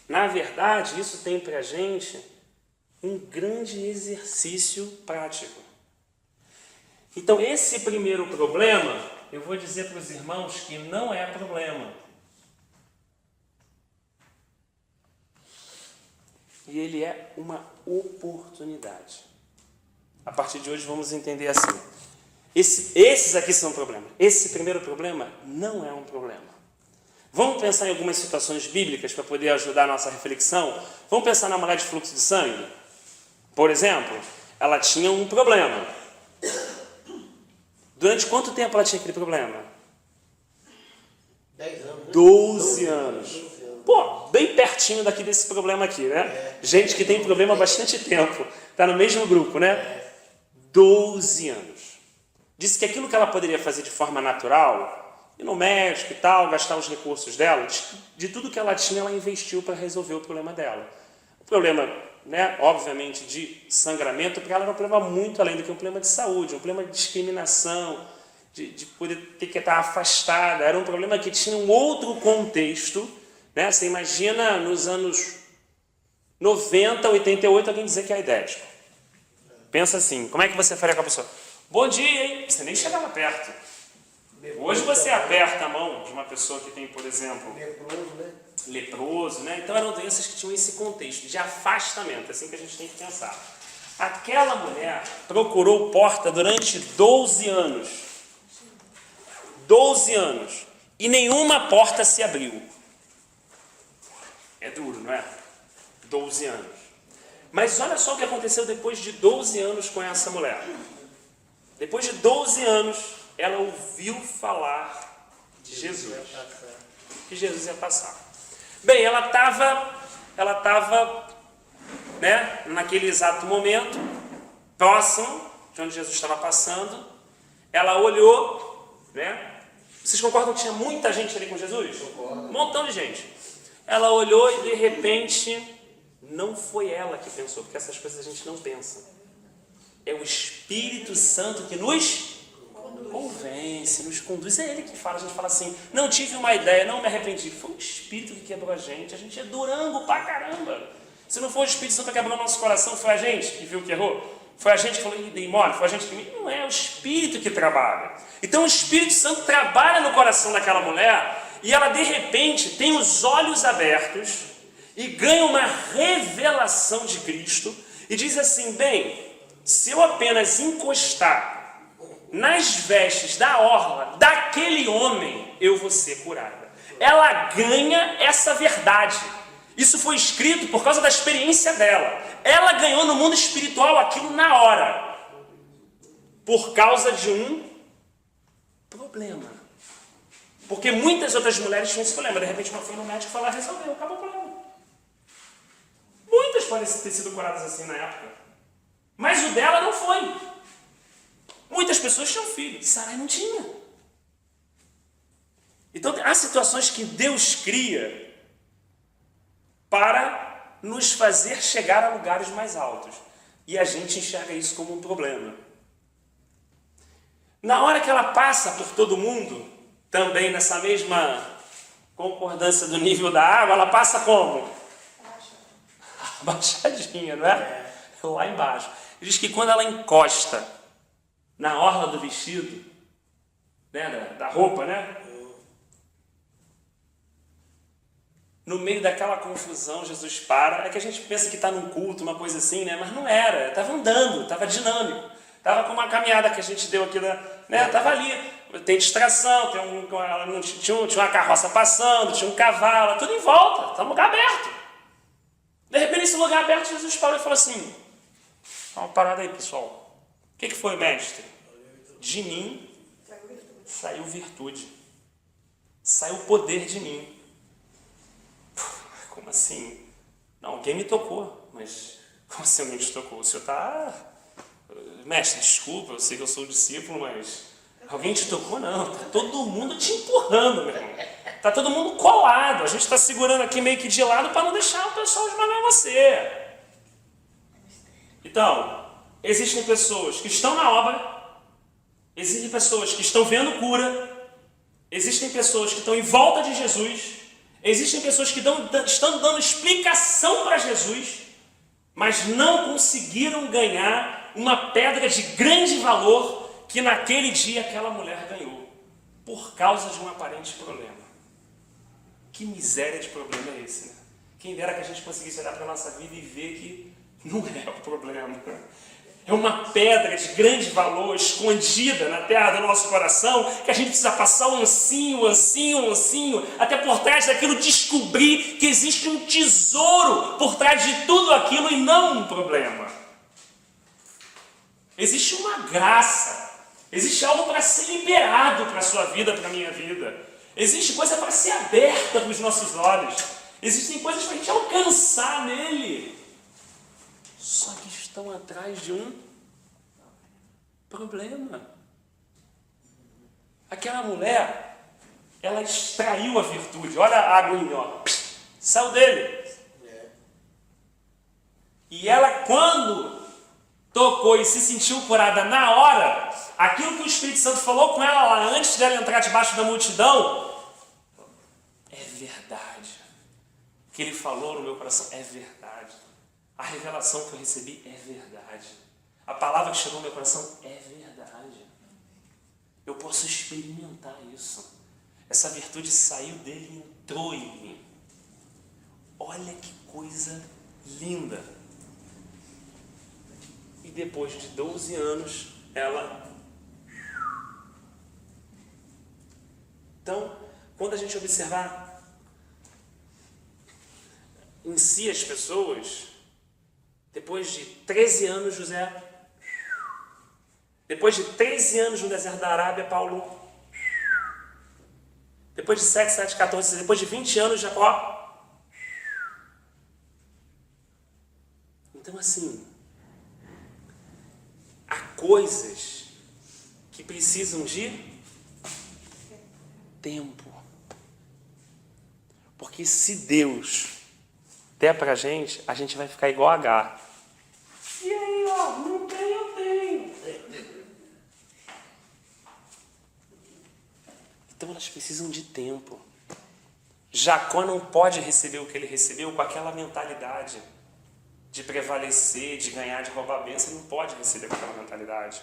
na verdade, isso tem para a gente um grande exercício prático. Então esse primeiro problema, eu vou dizer para os irmãos que não é problema. E ele é uma oportunidade. A partir de hoje vamos entender assim. Esses aqui são problemas. Esse primeiro problema não é um problema. Vamos pensar em algumas situações bíblicas para poder ajudar a nossa reflexão. Vamos pensar na mulher de fluxo de sangue. Por exemplo, ela tinha um problema. Durante quanto tempo ela tinha aquele problema? 10 anos. 12 anos. Pô, bem pertinho daqui desse problema aqui, né? Gente que tem problema há bastante tempo. Está no mesmo grupo, né? 12 anos. Disse que aquilo que ela poderia fazer de forma natural, ir no médico e tal, gastar os recursos dela, de tudo que ela tinha, ela investiu para resolver o problema dela. O problema, né, obviamente, de sangramento, para ela era um problema muito além do que um problema de saúde, um problema de discriminação, de poder ter que estar afastada. Era um problema que tinha um outro contexto, né? Você imagina nos anos 90, 88, alguém dizer que é aidético. Pensa assim, como é que você faria com a pessoa? Bom dia, hein? Você nem chegava perto. Hoje você aperta a mão de uma pessoa que tem, por exemplo, leproso, né? Então eram doenças que tinham esse contexto de afastamento, é assim que a gente tem que pensar. Aquela mulher procurou porta durante 12 anos. 12 anos. E nenhuma porta se abriu. É duro, não é? 12 anos. Mas olha só o que aconteceu depois de 12 anos com essa mulher. Depois de 12 anos, ela ouviu falar de Jesus. Que Jesus ia passar. Bem, ela estava, né, naquele exato momento, próximo de onde Jesus estava passando. Ela olhou, né? Vocês concordam que tinha muita gente ali com Jesus? Concordo. Um montão de gente. Ela olhou e de repente não foi ela que pensou, porque essas coisas a gente não pensa. É o Espírito Santo que nos convence, nos conduz. É Ele que fala. A gente fala assim, não tive uma ideia, não me arrependi. Foi o Espírito que quebrou a gente é durango pra caramba. Se não for o Espírito Santo que quebrou o nosso coração, foi a gente que viu que errou? Foi a gente que falou, dei mole? Foi a gente que... Não é o Espírito que trabalha. Então o Espírito Santo trabalha no coração daquela mulher e ela de repente tem os olhos abertos e ganha uma revelação de Cristo e diz assim, bem, se eu apenas encostar nas vestes da orla daquele homem, eu vou ser curada. Ela ganha essa verdade. Isso foi escrito por causa da experiência dela. Ela ganhou no mundo espiritual aquilo na hora. Por causa de um problema. Porque muitas outras mulheres tinham esse problema. De repente uma foi no médico e falou, resolveu, acabou o problema. Muitas podem ter sido curadas assim na época. Mas o dela não foi. Muitas pessoas tinham filho. Sarai não tinha. Então há situações que Deus cria para nos fazer chegar a lugares mais altos. E a gente enxerga isso como um problema. Na hora que ela passa por todo mundo, também nessa mesma concordância do nível da água, ela passa como? Baixadinha, não é? Lá embaixo. Diz que quando ela encosta na orla do vestido, né, da roupa, né? No meio daquela confusão, Jesus para. É que a gente pensa que está num culto, uma coisa assim, né? Mas não era. Estava andando, estava dinâmico. Estava com uma caminhada que a gente deu aqui, né? Estava ali. Tem distração, tinha uma carroça passando, tinha um cavalo, tudo em volta. Está um lugar aberto. De repente, nesse lugar aberto, Jesus parou e falou assim, dá uma parada aí, pessoal. O que foi, mestre? De mim saiu virtude. Saiu poder de mim. Como assim? Não, alguém me tocou, mas como assim alguém te tocou? O senhor está... Mestre, desculpa, eu sei que eu sou o discípulo, mas alguém te tocou? Não, está todo mundo te empurrando, meu irmão. Está todo mundo colado, a gente está segurando aqui meio que de lado para não deixar o pessoal esmagar você. Então, existem pessoas que estão na obra, existem pessoas que estão vendo cura, existem pessoas que estão em volta de Jesus, existem pessoas que estão dando explicação para Jesus, mas não conseguiram ganhar uma pedra de grande valor que naquele dia aquela mulher ganhou, por causa de um aparente problema. Que miséria de problema é esse, né? Quem dera que a gente conseguisse olhar para a nossa vida e ver que não é o problema. É uma pedra de grande valor escondida na terra do nosso coração que a gente precisa passar um ancinho, até por trás daquilo descobrir que existe um tesouro por trás de tudo aquilo e não um problema. Existe uma graça, existe algo para ser liberado para a sua vida, para a minha vida. Existe coisa para ser aberta para os nossos olhos. Existem coisas para a gente alcançar nele. Só que estão atrás de um problema. Aquela mulher, ela extraiu a virtude. Olha a aguinha, ó. Saiu dele. E ela, quando tocou e se sentiu curada na hora, aquilo que o Espírito Santo falou com ela lá antes dela entrar debaixo da multidão, é verdade. O que ele falou no meu coração é verdade. A revelação que eu recebi é verdade. A palavra que chegou no meu coração é verdade. Eu posso experimentar isso. Essa virtude saiu dele e entrou em mim. Olha que coisa linda. E depois de 12 anos, ela... Então, quando a gente observar em si as pessoas, Depois de 13 anos, José. Depois de 13 anos no deserto da Arábia, Paulo. Depois de 7, 14, depois de 20 anos, Jacó. Então, assim, há coisas que precisam de tempo. Porque se Deus der pra gente, a gente vai ficar igual a H. E aí, ó, não tem, eu tenho. Então elas precisam de tempo. Jacó não pode receber o que ele recebeu com aquela mentalidade de prevalecer, de ganhar, de roubar a bênção. Ele não pode receber com aquela mentalidade.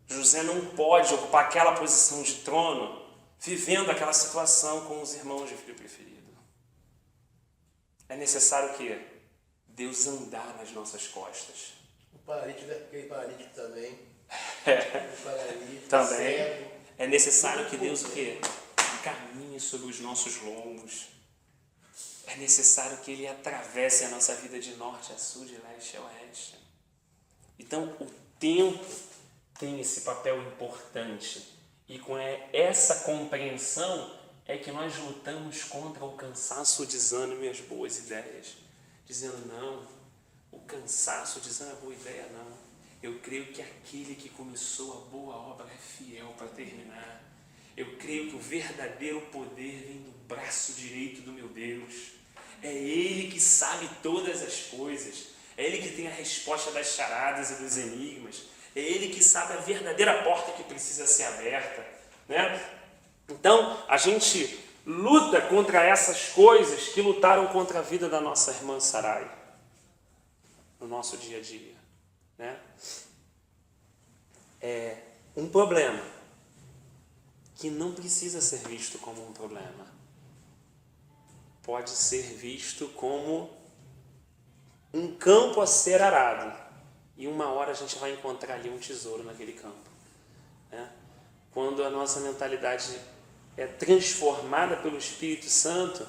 José não pode ocupar aquela posição de trono vivendo aquela situação com os irmãos de filho preferido. É necessário que Deus andar nas nossas costas. O paralítico, aquele paralítico também. O paralítico também. cego. É necessário que Deus o quê? Caminhe sobre os nossos lombos. É necessário que Ele atravesse a nossa vida de norte a sul, de leste a oeste. Então, o tempo tem esse papel importante. E com essa compreensão é que nós lutamos contra o cansaço, o desânimo e as boas ideias. Dizendo, não, o cansaço, o desânimo é boa ideia, não. Eu creio que aquele que começou a boa obra é fiel para terminar. Eu creio que o verdadeiro poder vem do braço direito do meu Deus. É Ele que sabe todas as coisas. É Ele que tem a resposta das charadas e dos enigmas. É Ele que sabe a verdadeira porta que precisa ser aberta, né? Então, a gente luta contra essas coisas que lutaram contra a vida da nossa irmã Sarai no nosso dia a dia, né? É um problema que não precisa ser visto como um problema. Pode ser visto como um campo a ser arado. E uma hora a gente vai encontrar ali um tesouro naquele campo, né? Quando a nossa mentalidade é transformada pelo Espírito Santo,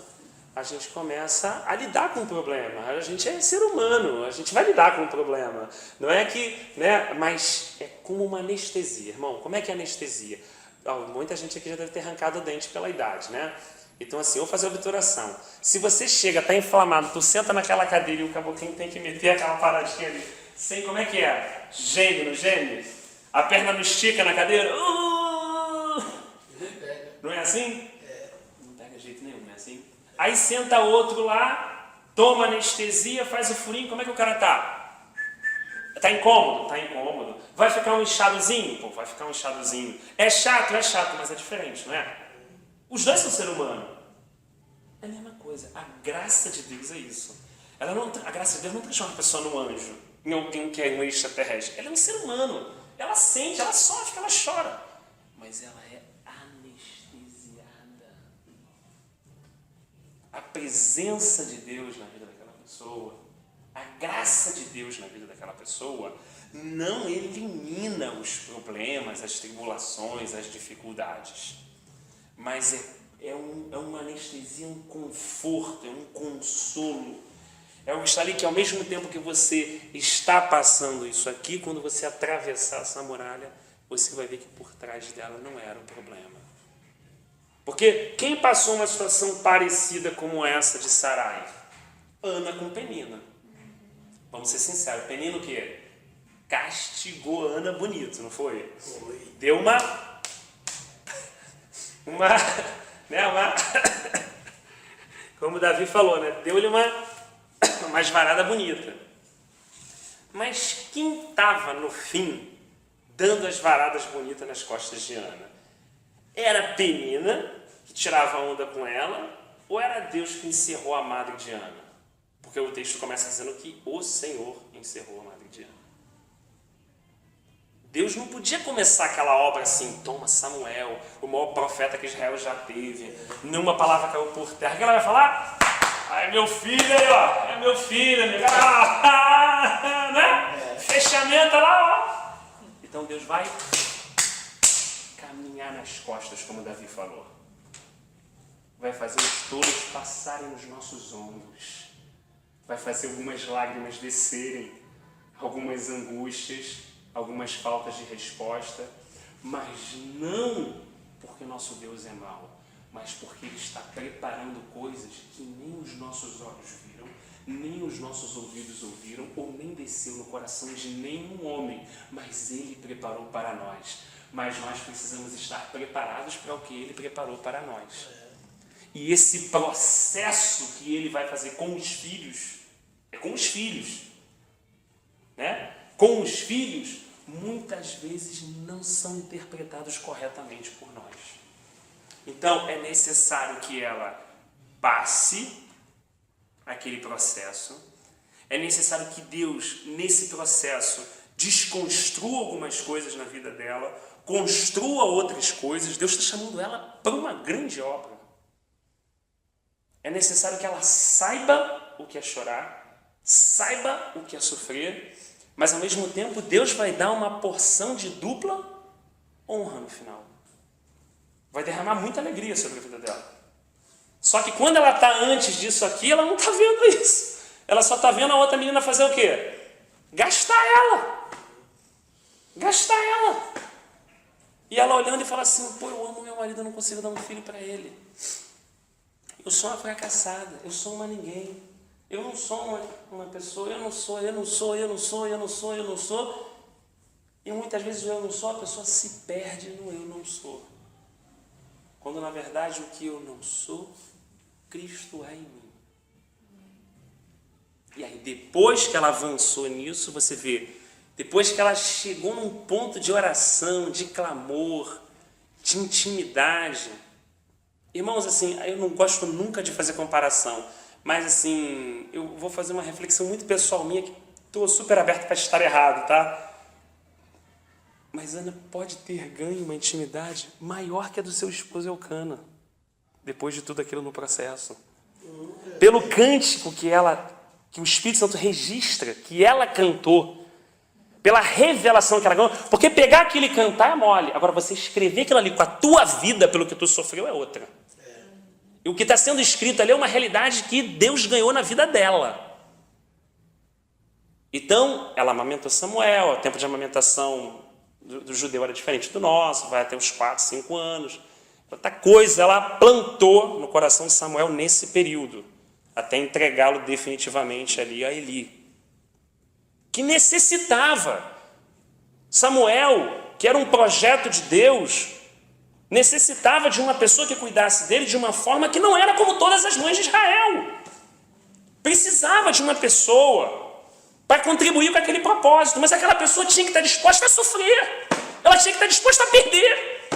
a gente começa a lidar com o problema. A gente é ser humano, a gente vai lidar com o problema. Não é que, né, mas é como uma anestesia. Irmão, como é que é anestesia? Muita gente aqui já deve ter arrancado o dente pela idade, né? Então assim, vou fazer a obturação. Se você chega, está inflamado, tu senta naquela cadeira e o caboclinho tem que meter aquela paradinha ali. Sei como é que é. Geme. A perna não estica na cadeira. Não é assim? Não pega jeito nenhum, não é assim? Aí senta outro lá, toma anestesia, faz o furinho, como é que o cara tá? Tá incômodo? Tá incômodo. Vai ficar um inchadozinho? Pô, vai ficar um inchadozinho. É chato, mas é diferente, não é? Os dois são ser humano. É a mesma coisa. A graça de Deus é isso. A graça de Deus não transforma a pessoa num anjo, em alguém que é um extraterrestre. Ela é um ser humano. Ela sente, ela sofre, ela chora. Mas ela é anestesiada. A presença de Deus na vida daquela pessoa, a graça de Deus na vida daquela pessoa, não elimina os problemas, as tribulações, as dificuldades. Mas é uma anestesia, um conforto, é um consolo. É algo que está ali que ao mesmo tempo que você está passando isso aqui, quando você atravessar essa muralha, você vai ver que por trás dela não era um problema. Porque quem passou uma situação parecida como essa de Sarai? Ana com Penina. Vamos ser sinceros, Penina o quê? Castigou Ana bonito, não foi? Foi. Deu uma como o Davi falou, né? Deu-lhe uma esvarada bonita. Mas quem estava no fim dando as varadas bonitas nas costas de Ana? Era Penina, que tirava onda com ela, ou era Deus que encerrou a madre de Ana? Porque o texto começa dizendo que o Senhor encerrou a madre de Ana. Deus não podia começar aquela obra assim, toma Samuel, o maior profeta que Israel já teve, nenhuma palavra caiu por terra. O que ela vai falar? É meu filho aí, ó, é meu filho, amigo. Né? Fechamento lá, ó. Então Deus vai caminhar nas costas, como Davi falou. Vai fazer os tolos passarem nos nossos ombros. vai fazer algumas lágrimas descerem, algumas angústias, algumas faltas de resposta, mas não porque nosso Deus é mau, mas porque Ele está preparando coisas que nem os nossos olhos viram, nem os nossos ouvidos ouviram, ou nem desceu no coração de nenhum homem, mas Ele preparou para nós. Mas nós precisamos estar preparados para o que Ele preparou para nós. E esse processo que Ele vai fazer com os filhos, é com os filhos, né? Com os filhos, muitas vezes não são interpretados corretamente por nós. Então, é necessário que ela passe aquele processo. É necessário que Deus, nesse processo, desconstrua algumas coisas na vida dela, construa outras coisas. Deus está chamando ela para uma grande obra. É necessário que ela saiba o que é chorar, saiba o que é sofrer, mas ao mesmo tempo Deus vai dar uma porção de dupla honra no final. Vai derramar muita alegria sobre a vida dela. Só que quando ela está antes disso aqui, ela não está vendo isso. Ela só está vendo a outra menina fazer o quê? Gastar ela. Gastar ela. E ela olhando e fala assim, pô, eu amo meu marido, eu não consigo dar um filho para ele. Eu sou uma fracassada, eu sou uma ninguém. Eu não sou uma pessoa, eu não sou. E muitas vezes o eu não sou, a pessoa se perde no eu não sou. Quando na verdade o que eu não sou, Cristo é em mim. E aí depois que ela avançou nisso, você vê, depois que ela chegou num ponto de oração, de clamor, de intimidade. Irmãos, assim, eu não gosto nunca de fazer comparação, mas assim, eu vou fazer uma reflexão muito pessoal minha, que estou super aberto para estar errado, tá? Mas Ana pode ter ganho uma intimidade maior que a do seu esposo Elcana, depois de tudo aquilo no processo. Pelo cântico que o Espírito Santo registra, que ela cantou, pela revelação que ela ganhou, porque pegar aquilo e cantar é mole. Agora, você escrever aquilo ali com a tua vida, pelo que tu sofreu, é outra. E o que está sendo escrito ali é uma realidade que Deus ganhou na vida dela. Então, ela amamentou Samuel, o tempo de amamentação do judeu era diferente do nosso, vai até os 4, 5 anos. Outra coisa, ela plantou no coração de Samuel nesse período, até entregá-lo definitivamente ali a Eli, que necessitava. Samuel, que era um projeto de Deus, necessitava de uma pessoa que cuidasse dele de uma forma que não era como todas as mães de Israel. Precisava de uma pessoa para contribuir com aquele propósito, mas aquela pessoa tinha que estar disposta a sofrer, ela tinha que estar disposta a perder,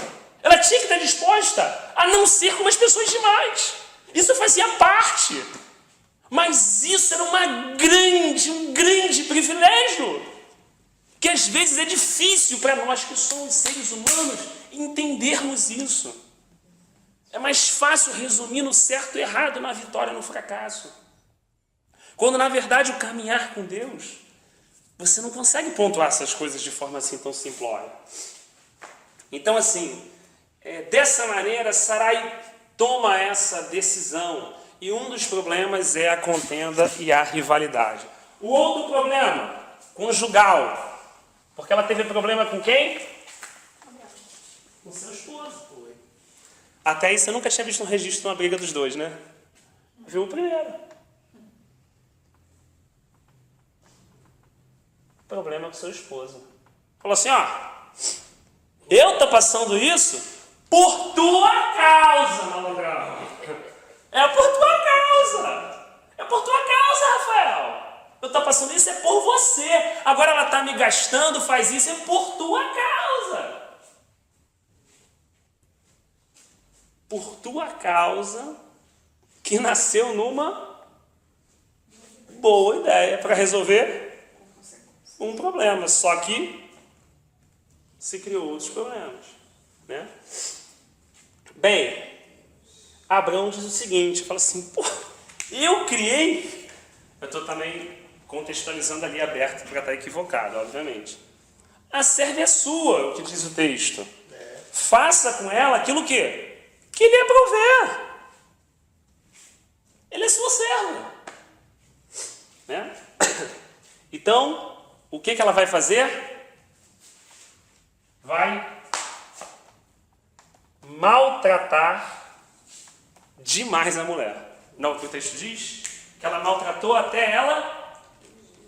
ela tinha que estar disposta a não ser como as pessoas demais. Isso fazia parte, mas isso era um grande privilégio, que às vezes é difícil para nós que somos seres humanos entendermos isso. É mais fácil resumir no certo e errado, na vitória e no fracasso. Quando, na verdade, o caminhar com Deus, você não consegue pontuar essas coisas de forma assim tão simplória. Então, assim, dessa maneira, Sarai toma essa decisão. E um dos problemas é a contenda e a rivalidade. O outro problema, conjugal. Porque ela teve problema com quem? Com seu esposo. Até aí você nunca tinha visto um registro de uma briga dos dois, né? Viu o primeiro. Problema com seu esposo. Falou assim, ó, eu tô passando isso por tua causa, malandrão. É por tua causa. É por tua causa, Rafael. Eu tô passando isso, é por você. Agora ela tá me gastando, faz isso, é por tua causa. Por tua causa, que nasceu numa boa ideia para resolver um problema, só que se criou outros problemas, né? Bem, Abraão diz o seguinte, fala assim, pô, eu criei, eu estou também contextualizando ali aberto para estar equivocado, obviamente. A serva é sua, o que diz o texto. Faça com ela aquilo que lhe aprover. Ele é sua serva. Então, o que ela vai fazer? Vai maltratar demais a mulher. Não, o que o texto diz? Que ela maltratou até ela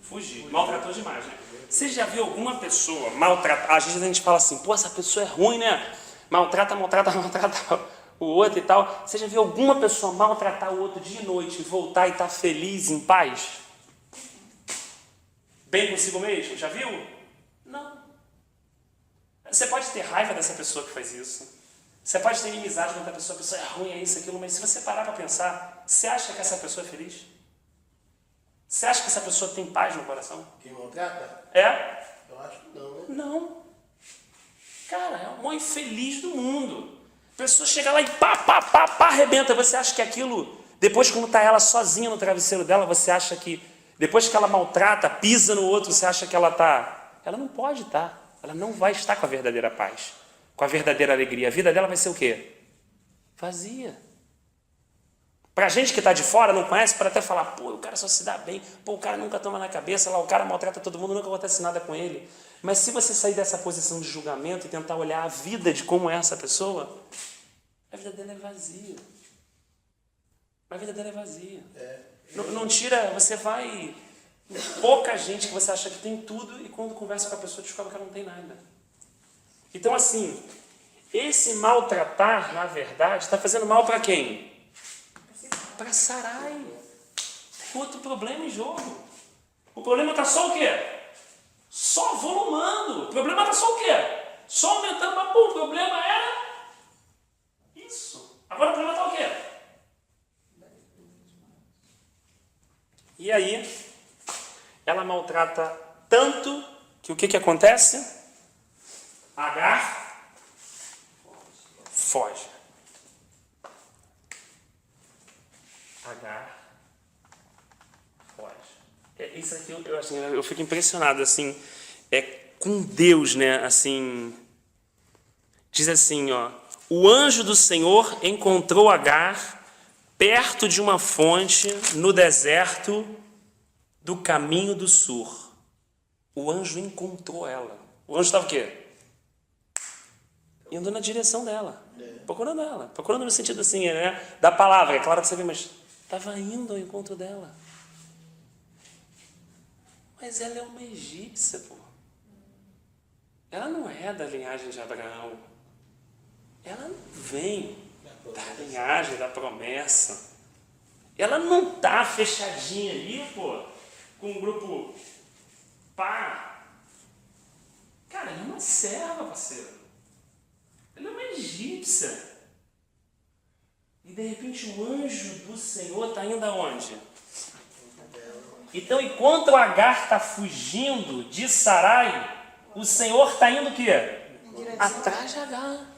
fugir. Maltratou demais, né? Você já viu alguma pessoa maltratar? Às vezes a gente fala assim, pô, essa pessoa é ruim, né? Maltrata o outro e tal. Você já viu alguma pessoa maltratar o outro dia e noite e voltar e estar feliz, em paz? Bem consigo mesmo? Já viu? Não. Você pode ter raiva dessa pessoa que faz isso. Você pode ter inimizade com outra pessoa, a pessoa é ruim, é isso, aquilo, mas se você parar para pensar, você acha que essa pessoa é feliz? Você acha que essa pessoa tem paz no coração? Quem maltrata? É? Eu acho que não, né? Não. Cara, é o maior infeliz do mundo. A pessoa chega lá e pá, arrebenta. Você acha que aquilo, depois quando está ela sozinha no travesseiro dela, você acha que, depois que ela maltrata, pisa no outro, você acha que ela está... Ela não pode estar. Ela não vai estar com a verdadeira paz, com a verdadeira alegria. A vida dela vai ser o quê? Vazia. Pra gente que está de fora, não conhece, para até falar, pô, o cara só se dá bem, pô, o cara nunca toma na cabeça, lá o cara maltrata todo mundo, nunca acontece nada com ele. Mas se você sair dessa posição de julgamento e tentar olhar a vida de como é essa pessoa, a vida dela é vazia. A vida dela é vazia. Não tira, você vai... Pouca gente que você acha que tem tudo e quando conversa com a pessoa descobre que ela não tem nada. Então assim, esse maltratar, na verdade, está fazendo mal para quem? Para Sarai. Tem outro problema em jogo. O problema está só o quê? Só volumando. O problema está só o quê? Só aumentando. Mas pô, o problema era isso. Agora o problema está o quê? E aí, ela maltrata tanto que o que acontece? Agar foge. Agar foge. Isso aqui eu fico impressionado assim, com Deus, né? Assim, diz assim, ó, o anjo do Senhor encontrou Agar perto de uma fonte no deserto do caminho do Sur. O anjo encontrou ela. O anjo estava o quê? Indo na direção dela. Procurando ela. Procurando no sentido assim, né? Da palavra. É claro que você vê, mas estava indo ao encontro dela. Mas ela é uma egípcia, pô. Ela não é da linhagem de Abraão. Ela vem da linhagem da promessa. Ela não tá fechadinha ali, pô, com um grupo pá. Cara, ela é uma serva, parceiro. Ela é uma egípcia. E de repente o anjo do Senhor está indo aonde? Então, enquanto o Agar está fugindo de Sarai, o Senhor está indo o quê? Atrás de Agar.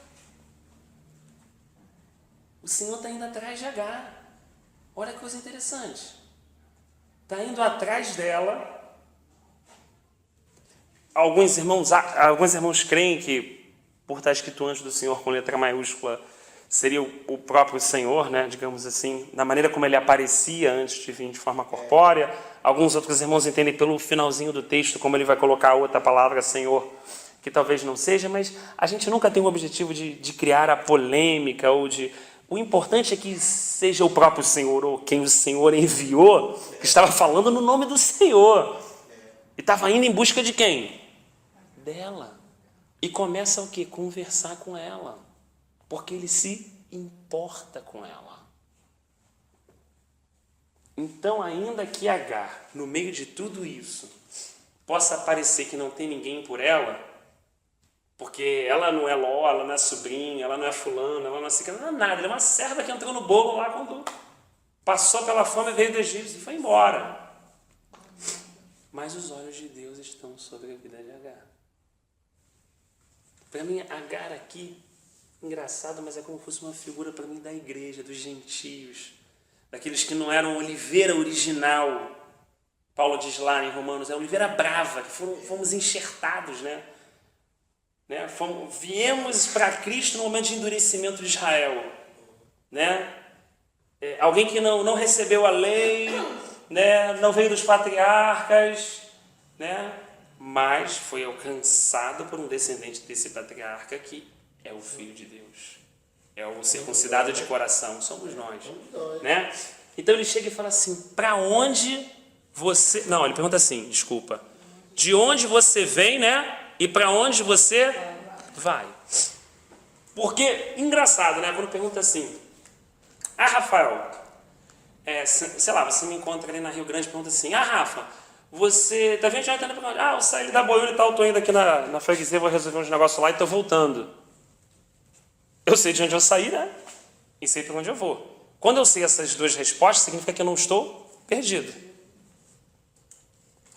O Senhor está indo atrás de Agar. Olha que coisa interessante. Está indo atrás dela. Alguns irmãos creem que, por estar escrito anjo do Senhor com letra maiúscula, seria o próprio Senhor, né, digamos assim, na maneira como ele aparecia antes de vir de forma corpórea. Alguns outros irmãos entendem pelo finalzinho do texto, como ele vai colocar outra palavra, Senhor, que talvez não seja, mas a gente nunca tem o objetivo de criar a polêmica ou de... O importante é que seja o próprio Senhor ou quem o Senhor enviou, que estava falando no nome do Senhor. E estava indo em busca de quem? Dela. E começa o quê? Conversar com ela. Porque ele se importa com ela. Então, ainda que Agar, no meio de tudo isso, possa parecer que não tem ninguém por ela, porque ela não é Ló, ela não é sobrinha, ela não é fulana, ela não é ciclana, não é nada. Ela é uma serva que entrou no bolo lá quando passou pela fome, veio do Egito e foi embora. Mas os olhos de Deus estão sobre a vida de Agar. Para mim, Agar aqui, engraçado, mas é como se fosse uma figura para mim da igreja, dos gentios, daqueles que não eram oliveira original. Paulo diz lá em Romanos, é a oliveira brava, que fomos enxertados, né? Viemos para Cristo no momento de endurecimento de Israel, né? Alguém que não recebeu a lei, né? Não veio dos patriarcas, né? Mas foi alcançado por um descendente desse patriarca que é o Filho de Deus. É o circuncidado de coração, somos nós, né? Então ele chega e fala assim, para onde você... Não, ele pergunta assim, desculpa. De onde você vem, né? E para onde você vai? Porque, engraçado, né? Quando pergunta assim, Rafael, sei lá, você me encontra ali na Rio Grande e pergunta assim, Rafa, você tá vendo? Já tá indo pra onde? Eu saí da Boiúna e tal, tô indo aqui na freguesia, vou resolver uns negócios lá e tô voltando. Eu sei de onde eu saí, né? E sei para onde eu vou. Quando eu sei essas duas respostas, significa que eu não estou perdido.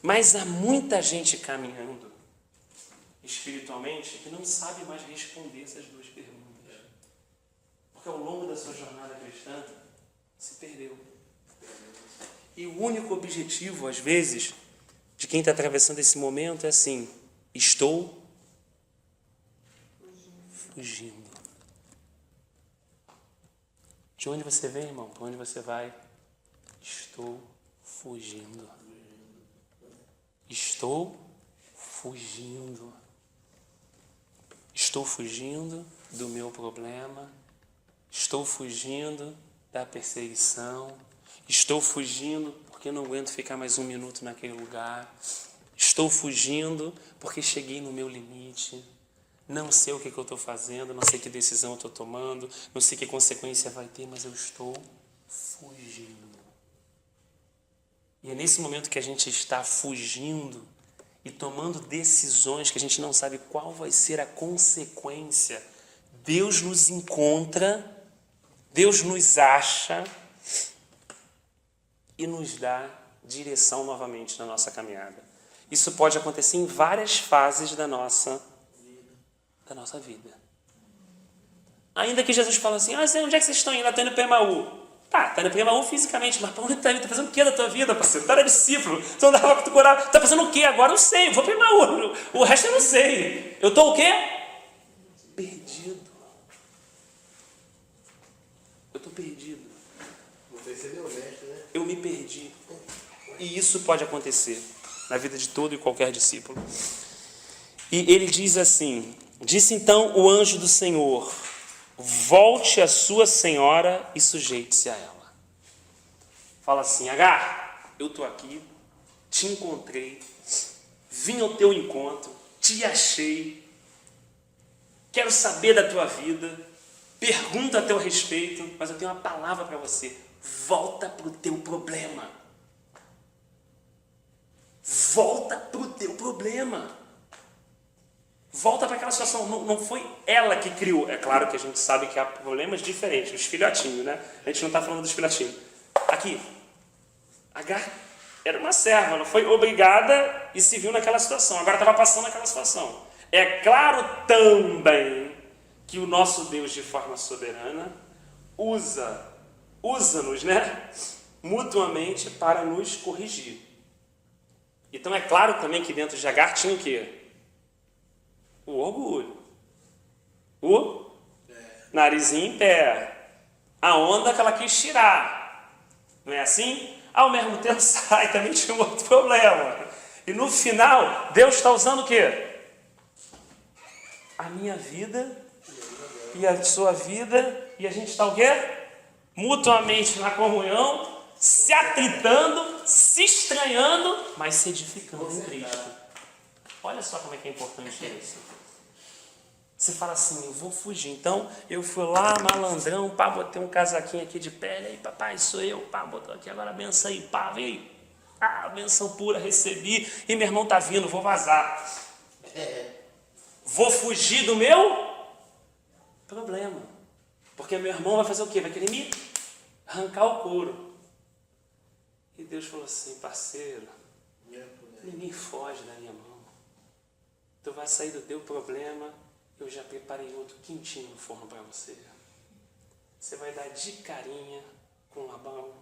Mas há muita gente caminhando espiritualmente que não sabe mais responder essas duas perguntas. Porque ao longo da sua jornada cristã, se perdeu. E o único objetivo, às vezes, de quem está atravessando esse momento é assim, estou fugindo. De onde você vem, irmão? Para onde você vai? Estou fugindo. Estou fugindo. Estou fugindo do meu problema. Estou fugindo da perseguição. Estou fugindo porque não aguento ficar mais um minuto naquele lugar. Estou fugindo porque cheguei no meu limite. Não sei o que eu estou fazendo, não sei que decisão eu estou tomando, não sei que consequência vai ter, mas eu estou fugindo. E é nesse momento que a gente está fugindo e tomando decisões que a gente não sabe qual vai ser a consequência. Deus nos encontra, Deus nos acha e nos dá direção novamente na nossa caminhada. Isso pode acontecer em várias fases da nossa vida. Ainda que Jesus fala assim, onde é que vocês estão indo? Está indo para Emaú. Tá indo para Emaú fisicamente, mas para onde está indo? Está fazendo o que da tua vida, parceiro? Tu era discípulo, tu andava com tu coragem. Está fazendo o que agora? Eu sei, vou para Emaú. O resto eu não sei. Eu estou o quê? Perdido. Eu estou perdido. Não sei se ele é honesto, né? Eu me perdi. E isso pode acontecer na vida de todo e qualquer discípulo. E ele diz assim, disse então o anjo do Senhor, volte a sua senhora e sujeite-se a ela. Fala assim, Agar, eu estou aqui, te encontrei, vim ao teu encontro, te achei, quero saber da tua vida, pergunto a teu respeito, mas eu tenho uma palavra para você, volta para o teu problema. Volta para o teu problema. Volta para aquela situação. Não foi ela que criou. É claro que a gente sabe que há problemas diferentes. Os filhotinhos, né? A gente não está falando dos filhotinhos. Aqui, Agar era uma serva. Ela foi obrigada e se viu naquela situação. Agora estava passando naquela situação. É claro também que o nosso Deus, de forma soberana, usa-nos, né? Mutuamente para nos corrigir. Então é claro também que dentro de Agar tinha o quê? O orgulho. O narizinho em pé. A onda que ela quis tirar. Não é assim? Ao mesmo tempo sai, também tinha um outro problema. E no final, Deus está usando o quê? A minha vida e a sua vida. E a gente está o quê? Mutuamente na comunhão, se atritando, se estranhando, mas se edificando em Cristo. Olha só como é que é importante isso. Você fala assim, eu vou fugir. Então, eu fui lá, malandrão, pá, botei um casaquinho aqui de pele, aí, papai, sou eu, pá, botou aqui, agora a benção aí, pá, vem aí. Ah, a benção pura, recebi, e meu irmão tá vindo, vou vazar. Vou fugir do meu problema. Porque meu irmão vai fazer o quê? Vai querer me arrancar o couro. E Deus falou assim, parceiro, ninguém foge da minha mão. Tu vai sair do teu problema, eu já preparei outro quentinho no forno para você. Você vai dar de carinha com Labão.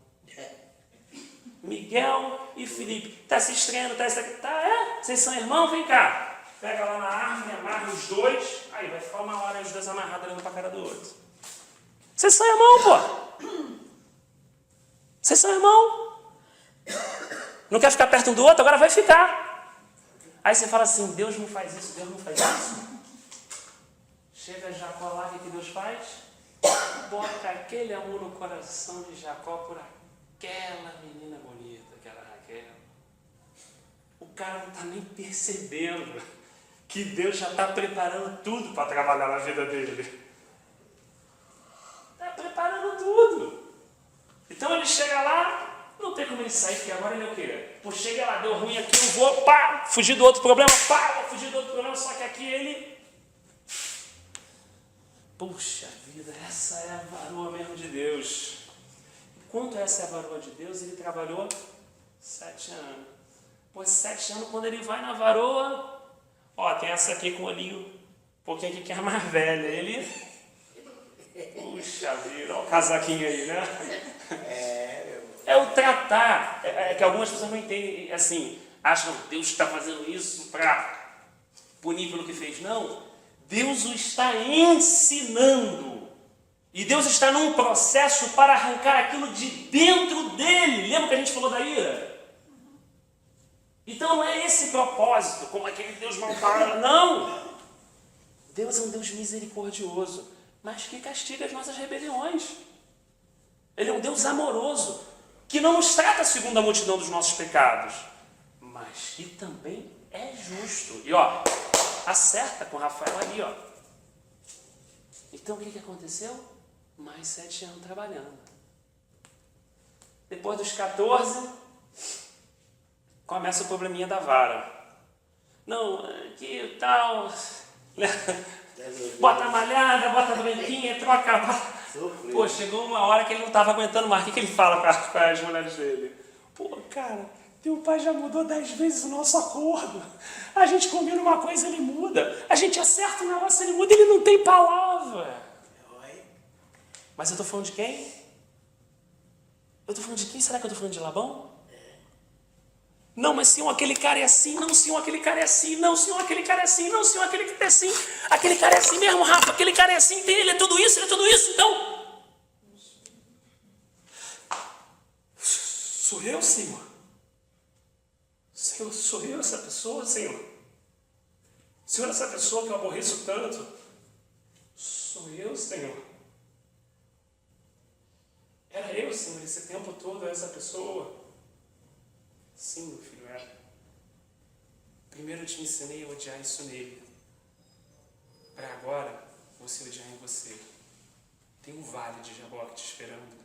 Miguel e Felipe. Tá se estranhando, tá isso aqui. Tá, vocês são irmãos? Vem cá. Pega lá na árvore, amarra os dois. Aí vai ficar uma hora os dois amarrados olhando pra cara do outro. Vocês são irmãos, pô. Vocês são irmãos. Não quer ficar perto um do outro? Agora vai ficar. Aí você fala assim, Deus não faz isso, Deus não faz isso. Chega Jacó lá, o que Deus faz? Bota aquele amor no coração de Jacó por aquela menina bonita, aquela Raquel. O cara não está nem percebendo que Deus já está preparando tudo para trabalhar na vida dele. Está preparando tudo. Então ele chega lá, não tem como ele sair, porque agora ele é o quê? Pô, chega lá, deu ruim aqui, eu vou, pá, fugir do outro problema, pá, vou fugir do outro problema, só que aqui ele... Puxa vida, essa é a varoa mesmo de Deus. Enquanto essa é a varoa de Deus, ele trabalhou 7 anos. Pô, 7 anos, quando ele vai na varoa, ó, tem essa aqui com o olhinho um pouquinho aqui que é a mais velha. Ele, puxa vida, ó o casaquinho aí, né? É o tratar. É que algumas pessoas não entendem, assim, acham que Deus está fazendo isso para punir pelo que fez. Não. Deus o está ensinando. E Deus está num processo para arrancar aquilo de dentro dele. Lembra que a gente falou da ira? Então não é esse propósito, como aquele Deus malvado. Não! Deus é um Deus misericordioso, mas que castiga as nossas rebeliões. Ele é um Deus amoroso, que não nos trata segundo a multidão dos nossos pecados, mas que também é justo. E ó, acerta com Rafael ali, ó. Então o que aconteceu? Mais 7 anos trabalhando. Depois dos 14, começa o probleminha da vara. Não, que tal... Bota a malhada, bota a branquinha, troca... Pô, chegou uma hora que ele não estava aguentando mais. O que ele fala com as mulheres dele? Pô, cara, teu pai já mudou 10 vezes o nosso acordo. A gente combina uma coisa, ele muda. A gente acerta um negócio, ele muda. Ele não tem palavra. Mas eu estou falando de quem? Eu estou falando de quem? Será que eu estou falando de Labão? Não, mas senhor, aquele cara é assim. Não, senhor, aquele cara é assim. Não, senhor, aquele cara é assim. Não, senhor, aquele cara é assim. Aquele cara é assim mesmo, Rafa. Aquele cara é assim. Ele é tudo isso, ele é tudo isso. Então... Sou eu, Senhor? Senhor, sou eu essa pessoa, Senhor? Senhor, essa pessoa que eu aborreço tanto? Sou eu, Senhor? Era eu, Senhor, esse tempo todo, essa pessoa? Sim, meu filho, era. Primeiro eu te ensinei a odiar isso nele, para agora você odiar em você. Tem um vale de Jaboque te esperando,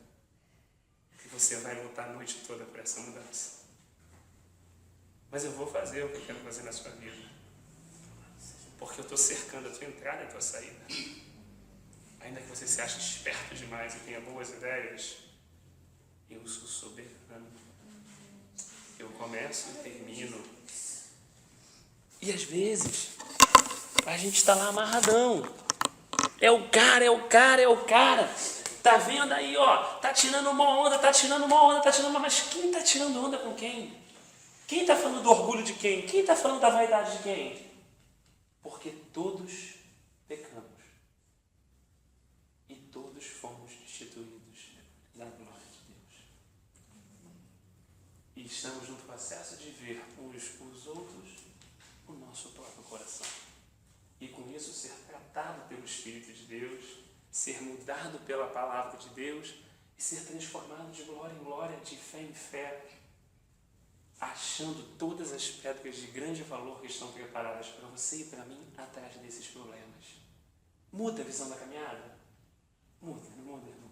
e você vai lutar a noite toda por essa mudança. Mas eu vou fazer o que eu quero fazer na sua vida, porque eu estou cercando a tua entrada e a tua saída. Ainda que você se ache esperto demais e tenha boas ideias, eu sou soberano. Eu começo e termino. E às vezes, a gente está lá amarradão. É o cara, é o cara, é o cara. Tá vendo aí, ó, tá tirando uma onda, tá tirando uma onda, tá tirando uma... Mas quem tá tirando onda com quem? Quem tá falando do orgulho de quem? Quem tá falando da vaidade de quem? Porque todos pecamos. E todos fomos destituídos da glória de Deus. E estamos no processo de ver uns os outros o nosso próprio coração. E com isso ser tratado pelo Espírito de Deus, ser mudado pela palavra de Deus e ser transformado de glória em glória, de fé em fé, achando todas as pedras de grande valor que estão preparadas para você e para mim atrás desses problemas. Muda a visão da caminhada? Muda, não muda, não.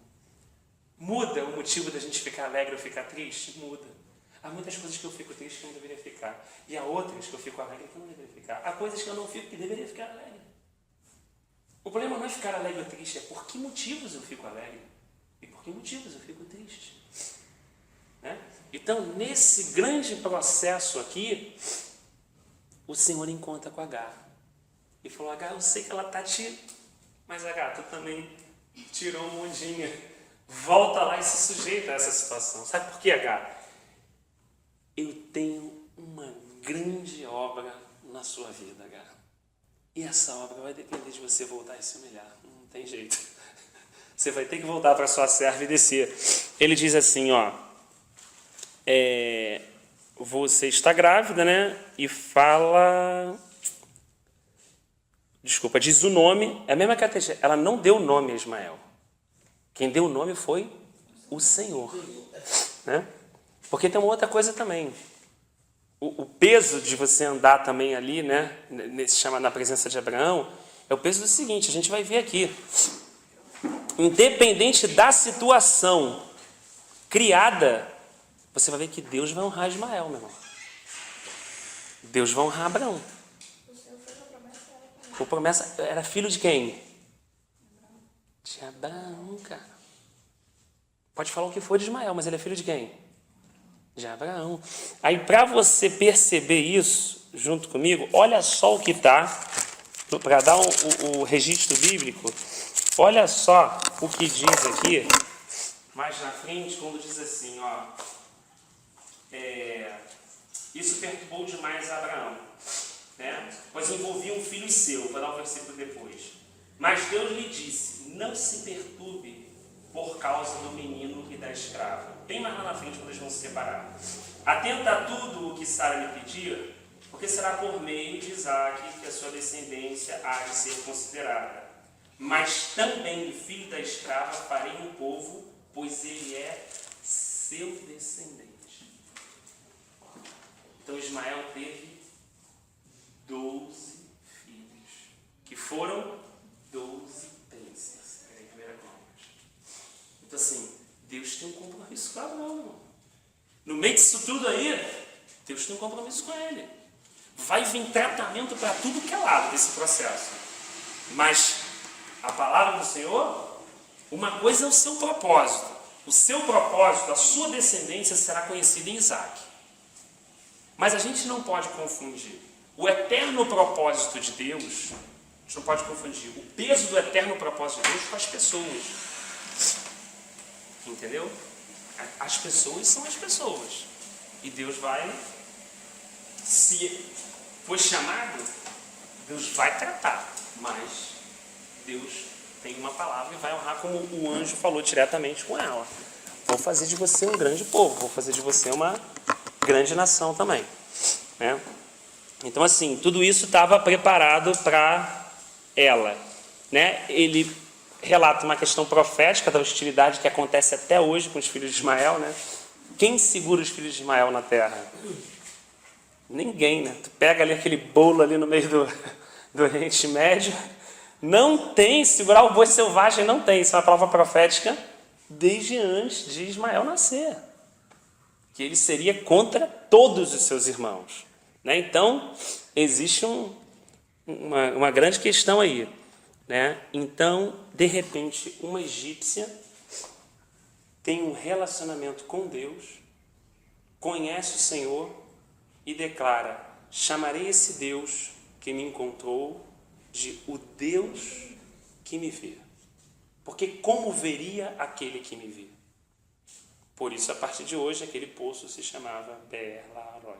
Muda o motivo da gente ficar alegre ou ficar triste? Muda. Há muitas coisas que eu fico triste que eu não deveria ficar. E há outras que eu fico alegre que eu não deveria ficar. Há coisas que eu não fico que deveria ficar alegre. O problema não é ficar alegre ou triste, é por que motivos eu fico alegre e por que motivos eu fico triste. Né? Então, nesse grande processo aqui, o Senhor encontra com Agar. E falou, Agar, eu sei que ela está te... Mas Agar, tu também tirou uma ondinha. Volta lá e se sujeita a essa situação. Sabe por quê, Agar? Eu tenho uma grande obra na sua vida, Agar. E essa obra vai depender de você voltar e se humilhar. Não tem jeito. Você vai ter que voltar para sua serva e descer. Ele diz assim, ó. você está grávida, né? E fala... Desculpa, diz o nome. É a mesma categoria. Ela não deu o nome a Ismael. Quem deu o nome foi o Senhor. Né? Porque tem uma outra coisa também. O peso de você andar também ali, né? Chama na presença de Abraão, é o peso do seguinte, a gente vai ver aqui. Independente da situação criada, você vai ver que Deus vai honrar Ismael, meu irmão. Deus vai honrar Abraão. O promessa era filho de quem? De Abraão, cara. Pode falar o que for de Ismael, mas ele é filho de quem? De Abraão. Aí, para você perceber isso, junto comigo, olha só o que está, para dar o registro bíblico, olha só o que diz aqui, mais na frente, quando diz assim, ó, isso perturbou demais Abraão, né? Pois envolvia um filho seu, vou dar um versículo depois. Mas Deus lhe disse, não se perturbe por causa do menino e da escrava. Bem mais lá na frente, quando eles vão se separar. Atenta a tudo o que Sara lhe pedir, porque será por meio de Isaque que a sua descendência há de ser considerada. Mas também do filho da escrava farei um povo, pois ele é seu descendente. Então Ismael teve 12 filhos, que foram 12 príncipes. Então assim, Deus tem um compromisso com Abraão, irmão. No meio disso tudo aí, Deus tem um compromisso com ele. Vai vir tratamento para tudo que é lado desse processo. Mas a palavra do Senhor, uma coisa é o seu propósito. O seu propósito, a sua descendência será conhecida em Isaque. Mas a gente não pode confundir o eterno propósito de Deus, a gente não pode confundir o peso do eterno propósito de Deus com as pessoas. Entendeu? As pessoas são as pessoas. E Deus vai, se for chamado, Deus vai tratar. Mas Deus tem uma palavra e vai honrar, como o anjo falou diretamente com ela. Vou fazer de você um grande povo, vou fazer de você uma grande nação também. Né? Então, assim, tudo isso estava preparado para ela. Né? Ele relata uma questão profética da hostilidade que acontece até hoje com os filhos de Ismael. Né? Quem segura os filhos de Ismael na terra? Ninguém, né? Tu pega ali aquele bolo ali no meio do Oriente Médio, não tem, segurar o boi selvagem não tem. Isso é uma palavra profética desde antes de Ismael nascer. Que ele seria contra todos os seus irmãos. Né? Então, existe uma grande questão aí. Né? Então, de repente, uma egípcia tem um relacionamento com Deus, conhece o Senhor e declara, chamarei esse Deus que me encontrou de o Deus que me vê. Porque como veria aquele que me vê? Por isso, a partir de hoje, aquele poço se chamava Beer-Lahai.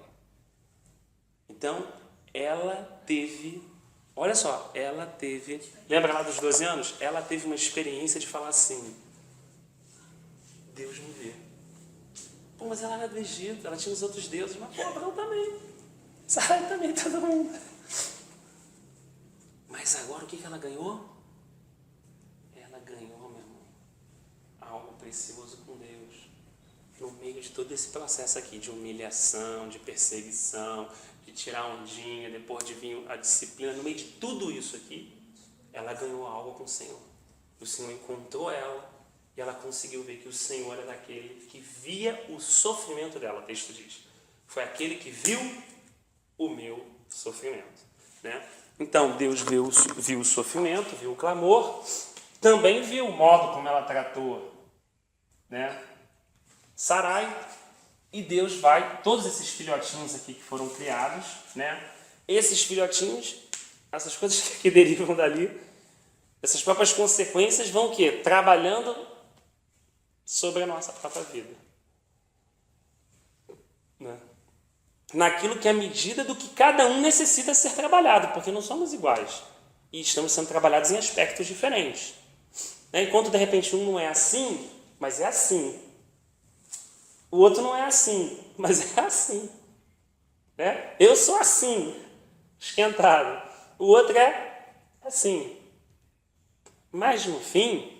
Então, ela teve, olha só, lembra lá dos 12 anos? Ela teve uma experiência de falar assim, Deus me vê. Pô, mas ela era do Egito, ela tinha os outros deuses, mas pô, Abraão também. Sarai também, todo mundo. Mas agora o que ela ganhou? Ela ganhou, meu irmão, algo precioso com Deus. No meio de todo esse processo aqui, de humilhação, de perseguição, de tirar ondinha, depois de vir a disciplina, no meio de tudo isso aqui, ela ganhou algo com o Senhor. O Senhor encontrou ela e ela conseguiu ver que o Senhor era aquele que via o sofrimento dela, o texto diz. Foi aquele que viu o meu sofrimento. Né? Então, Deus viu o sofrimento, viu o clamor, também viu o modo como ela tratou, né? Sarai, e Deus vai, todos esses filhotinhos aqui que foram criados, né? Esses filhotinhos, essas coisas que derivam dali, essas próprias consequências vão o quê? Trabalhando sobre a nossa própria vida. Né? Naquilo que é a medida do que cada um necessita ser trabalhado, porque não somos iguais. E estamos sendo trabalhados em aspectos diferentes. Né? Enquanto, de repente, um não é assim, mas é assim. O outro não é assim, mas é assim. né? Eu sou assim, esquentado. O outro é assim. Mas, no fim,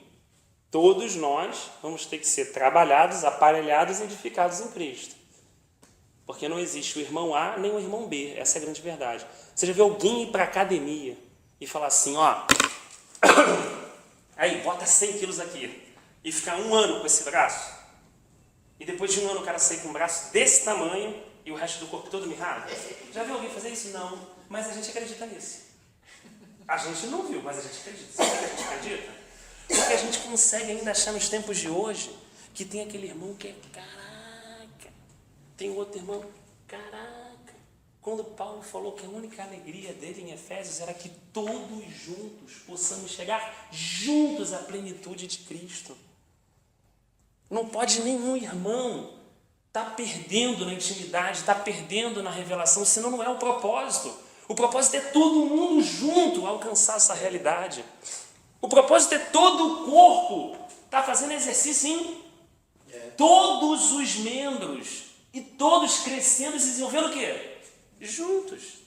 todos nós vamos ter que ser trabalhados, aparelhados e edificados em Cristo. Porque não existe o irmão A nem o irmão B. Essa é a grande verdade. Você já viu alguém ir para a academia e falar assim, ó, aí, bota 100 quilos aqui e ficar 1 ano com esse braço? E depois de 1 ano o cara sair com um braço desse tamanho e o resto do corpo todo mirrado? Já viu alguém fazer isso? Não. Mas a gente acredita nisso. A gente não viu, mas a gente acredita. Sabe por que a gente acredita? Porque a gente consegue ainda achar nos tempos de hoje que tem aquele irmão que é caraca. Tem outro irmão, caraca. Quando Paulo falou que a única alegria dele em Efésios era que todos juntos possamos chegar juntos à plenitude de Cristo. Não pode nenhum irmão estar perdendo na intimidade, estar perdendo na revelação, senão não é o propósito. O propósito é todo mundo junto alcançar essa realidade. O propósito é todo o corpo estar fazendo exercício em todos os membros e todos crescendo e se desenvolvendo o quê? Juntos.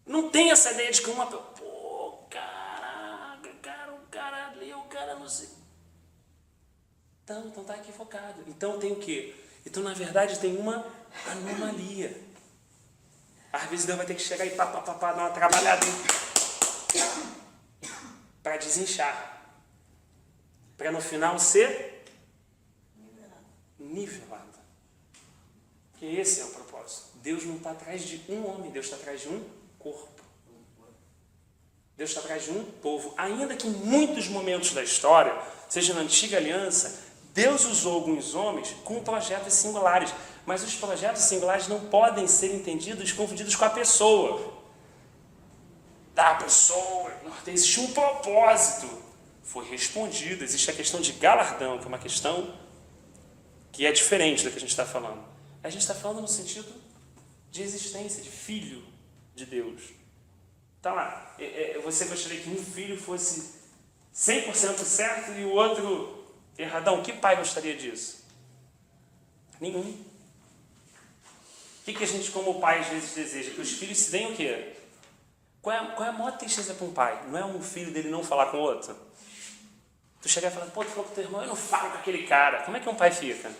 Não tem essa ideia de que uma... Pô, caraca, cara, o cara ali, o cara não sei... Então tá equivocado. Então tem o quê? Então, na verdade, tem uma anomalia. Às vezes Deus vai ter que chegar e dar uma trabalhada para desinchar. Para no final ser nivelado. Que esse é o propósito. Deus não está atrás de um homem, Deus está atrás de um corpo. Deus está atrás de um povo. Ainda que em muitos momentos da história, seja na antiga aliança, Deus usou alguns homens com projetos singulares. Mas os projetos singulares não podem ser entendidos, confundidos com a pessoa. Da pessoa, existe um propósito. Foi respondido. Existe a questão de galardão, que é uma questão que é diferente do que a gente está falando. A gente está falando no sentido de existência, de filho de Deus. Tá lá. Você gostaria que um filho fosse 100% certo e o outro erradão? Que pai gostaria disso? Nenhum. O que a gente, como pai, às vezes deseja? Que os filhos se deem o quê? Qual é a maior tristeza para um pai? Não é um filho dele não falar com o outro? Tu chegar e falar, pô, tu falou com teu irmão, eu não falo com aquele cara. Como é que um pai fica?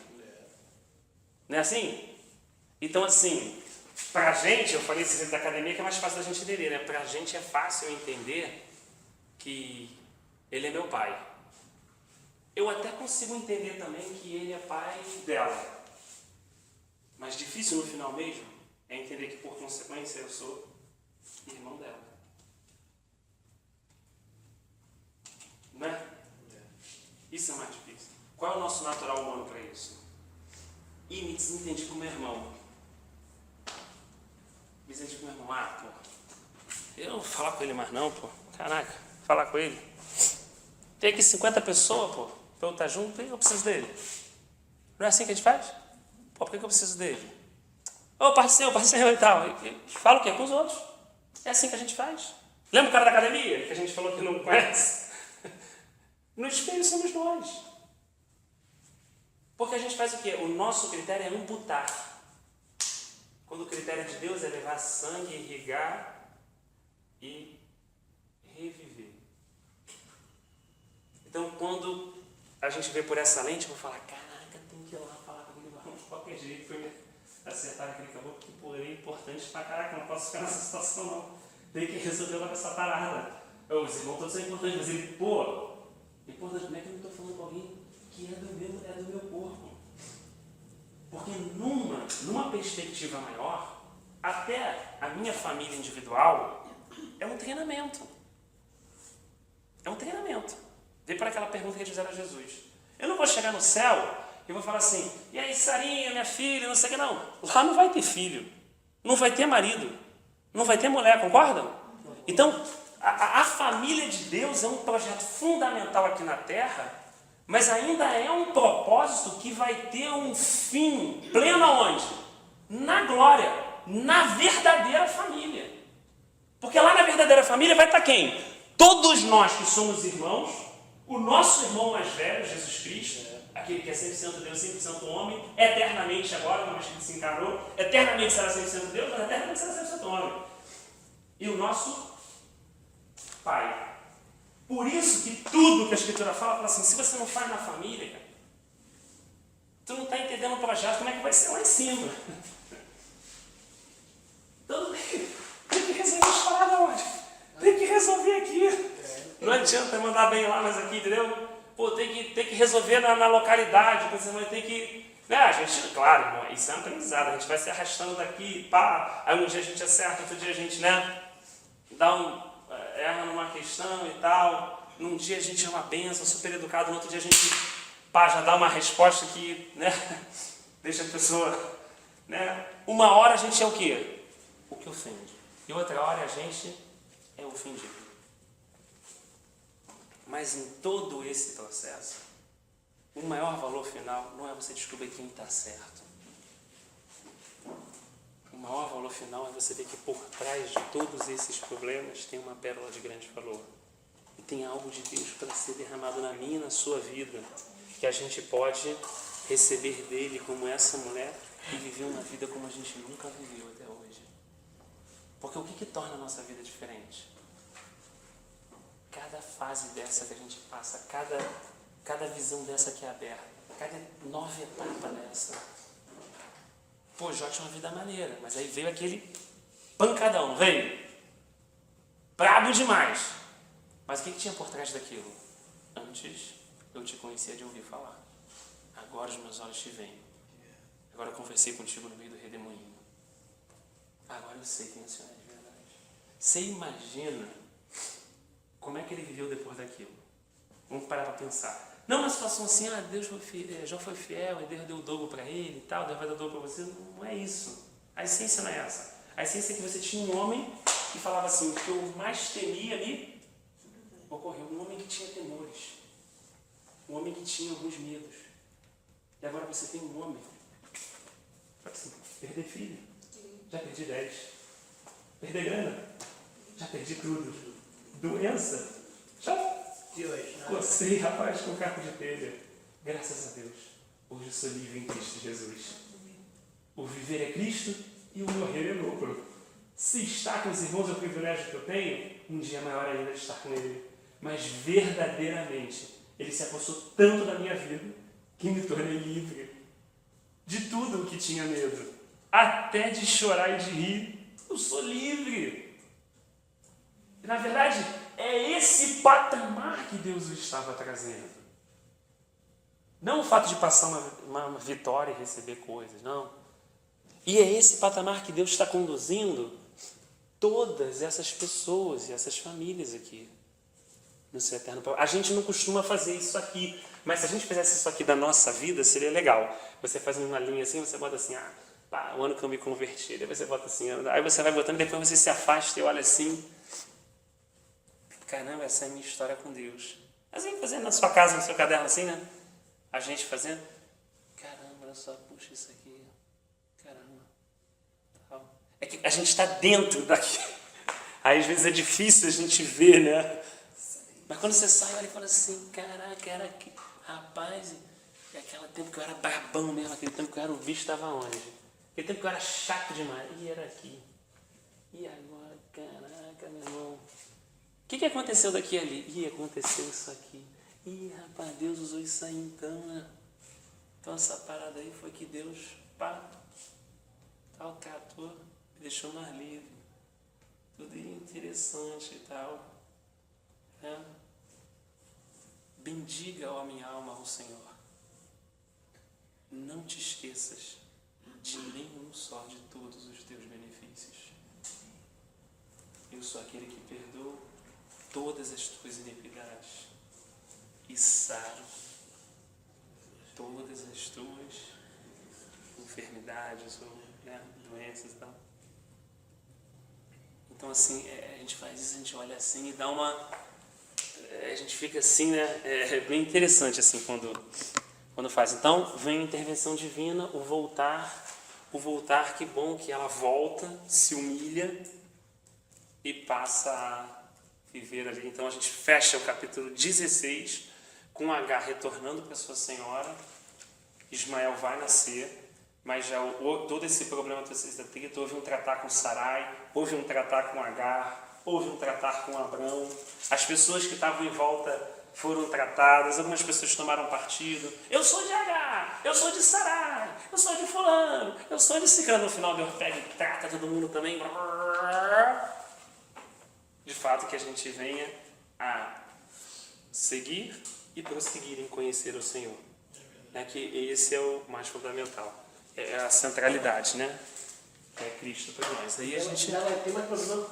Não é assim? Então, assim, pra gente, eu falei esse exemplo da academia que é mais fácil da gente entender, né? Pra gente é fácil entender que ele é meu pai. Eu até consigo entender também que ele é pai dela. Mas difícil no final mesmo é entender que, por consequência, eu sou irmão dela. Não é? Isso é mais difícil. Qual é o nosso natural humano para isso? E me desentendi com meu irmão. Me desentendi com meu irmão. Ah, pô, eu não vou falar com ele mais não, pô. Caraca, falar com ele. Tem aqui 50 pessoas, pô, pra eu estar junto, por que eu preciso dele? Não é assim que a gente faz? Pô, por que eu preciso dele? Ô, parceiro e tal. Fala o quê? Com os outros. É assim que a gente faz. Lembra o cara da academia? Que a gente falou que não conhece? No espelho somos nós. Porque a gente faz o quê? O nosso critério é imputar. Quando o critério de Deus é levar sangue, irrigar e reviver. Então, quando a gente vê por essa lente, eu vou falar, caraca, tem que ir lá falar com ele, de qualquer jeito, foi me acertar aquele caboclo, que pô, é importante pra caraca, não posso ficar nessa situação não. Tem que resolver logo essa parada. Os irmãos todos são importantes, mas ele, pô, importante, como é que eu não estou falando com alguém que é do meu corpo? Porque numa perspectiva maior, até a minha família individual é um treinamento. É um treinamento. Vem para aquela pergunta que eles fizeram a Jesus. Eu não vou chegar no céu e vou falar assim, e aí Sarinha, minha filha, não sei o que, não. Lá não vai ter filho, não vai ter marido, não vai ter mulher, concordam? Então, a família de Deus é um projeto fundamental aqui na Terra, mas ainda é um propósito que vai ter um fim pleno aonde? Na glória, na verdadeira família. Porque lá na verdadeira família vai estar quem? Todos nós que somos irmãos, o nosso irmão mais velho, Jesus Cristo, aquele que é 100% Deus, 100% homem, eternamente agora, uma vez que ele se encarnou, eternamente será 100% Deus, mas eternamente será 100% homem. E o nosso Pai. Por isso que tudo que a Escritura fala assim, se você não faz na família, cara, tu não está entendendo o projeto, como é que vai ser lá em cima? Então, tem que resolver as paradas onde? Tem que resolver aqui. Não adianta mandar bem lá, mas aqui, entendeu? Pô, tem que resolver na localidade, tem que... Né, a gente, claro, irmão, isso é um aprendizado, a gente vai se arrastando daqui, pá, aí um dia a gente acerta, outro dia a gente, né, erra numa questão e tal, num dia a gente é uma benção, super educado, no outro dia a gente, pá, já dá uma resposta que, né, deixa a pessoa, né, uma hora a gente é o quê? O que ofende. E outra hora a gente é ofendido. Mas em todo esse processo, o maior valor final não é você descobrir quem está certo. O maior valor final é você ver que por trás de todos esses problemas tem uma pérola de grande valor. E tem algo de Deus para ser derramado na minha e na sua vida, que a gente pode receber dele como essa mulher e viver uma vida como a gente nunca viveu até hoje. Porque o que torna a nossa vida diferente? Cada fase dessa que a gente passa, cada visão dessa que é aberta, cada nova etapa dessa. Pô, Jó tinha uma vida maneira, mas aí veio aquele pancadão, não veio? Brabo demais. Mas o que tinha por trás daquilo? Antes eu te conhecia de ouvir falar. Agora os meus olhos te veem. Agora eu conversei contigo no meio do redemoinho. Agora eu sei quem o Senhor é de verdade. Você imagina como é que ele viveu depois daquilo? Vamos parar para pensar. Não uma situação assim, Deus foi fiel, Jó foi fiel, e Deus deu o dobro para ele e tal, Deus vai dar o dobro para você. Não é isso. A essência não é essa. A essência é que você tinha um homem que falava assim, o que eu mais temia ali ocorreu. Um homem que tinha temores. Um homem que tinha alguns medos. E agora você tem um homem. Assim, perder filho. Já perdi 10. Perder grana. Já perdi tudo. Doença. Já cocei, rapaz, com caco de telha. Graças a Deus. Hoje eu sou livre em Cristo Jesus. O viver é Cristo e o morrer é lucro. Se estar com os irmãos é o privilégio que eu tenho, um dia maior ainda de estar com ele. Mas verdadeiramente, ele se apossou tanto da minha vida que me tornei livre. De tudo o que tinha medo. Até de chorar e de rir. Eu sou livre. E, na verdade, é esse patamar que Deus o estava trazendo. Não o fato de passar uma vitória e receber coisas, não. E é esse patamar que Deus está conduzindo todas essas pessoas e essas famílias aqui no seu eterno propósito. A gente não costuma fazer isso aqui, mas se a gente fizesse isso aqui da nossa vida, seria legal. Você faz uma linha assim, você bota assim, o ano que eu me converti, daí você bota assim, aí você vai botando, depois você se afasta e olha assim, caramba, essa é a minha história com Deus. Assim, fazendo na sua casa, no seu caderno assim, né? A gente fazendo, caramba, olha só, puxa isso aqui, caramba, tal. É que a gente está dentro daqui. Aí às vezes é difícil a gente ver, né? Mas quando você sai, olha e fala assim, caraca, era aqui, rapaz, e aquele tempo que eu era barbão mesmo, aquele tempo que eu era o bicho, estava onde? Aquele tempo que eu era chato demais, e era aqui. E agora, caraca, meu irmão, o que aconteceu daqui a ali? Ih, aconteceu isso aqui. Ih, rapaz, Deus usou isso aí então, né? Então essa parada aí foi que Deus, catou, me deixou mais livre. Tudo interessante e tal. Né? Bendiga, ó minha alma, ao Senhor. Não te esqueças de nenhum só de todos os teus benefícios. Eu sou aquele que perdoa todas as tuas iniquidades e saro todas as tuas enfermidades ou doenças e tal. Então assim, a gente faz isso, a gente olha assim e dá uma... A gente fica assim, né? É bem interessante assim quando faz. Então vem a intervenção divina, o voltar, que bom que ela volta, se humilha e passa a viver ali. Então a gente fecha o capítulo 16 com Agar retornando para sua senhora, Ismael vai nascer, mas já todo esse problema do trito, houve um tratar com Sarai, houve um tratar com Agar, houve um tratar com Abrão. As pessoas que estavam em volta foram tratadas, algumas pessoas tomaram partido. Eu sou de Agar, eu sou de Sarai, eu sou de fulano, eu sou de ciclano. No final Deus pega e trata todo mundo também. De fato que a gente venha a seguir e prosseguir em conhecer o Senhor. É que esse é o mais fundamental. É a centralidade, né? É Cristo para nós. Aí a gente... Não vai ter mais problema,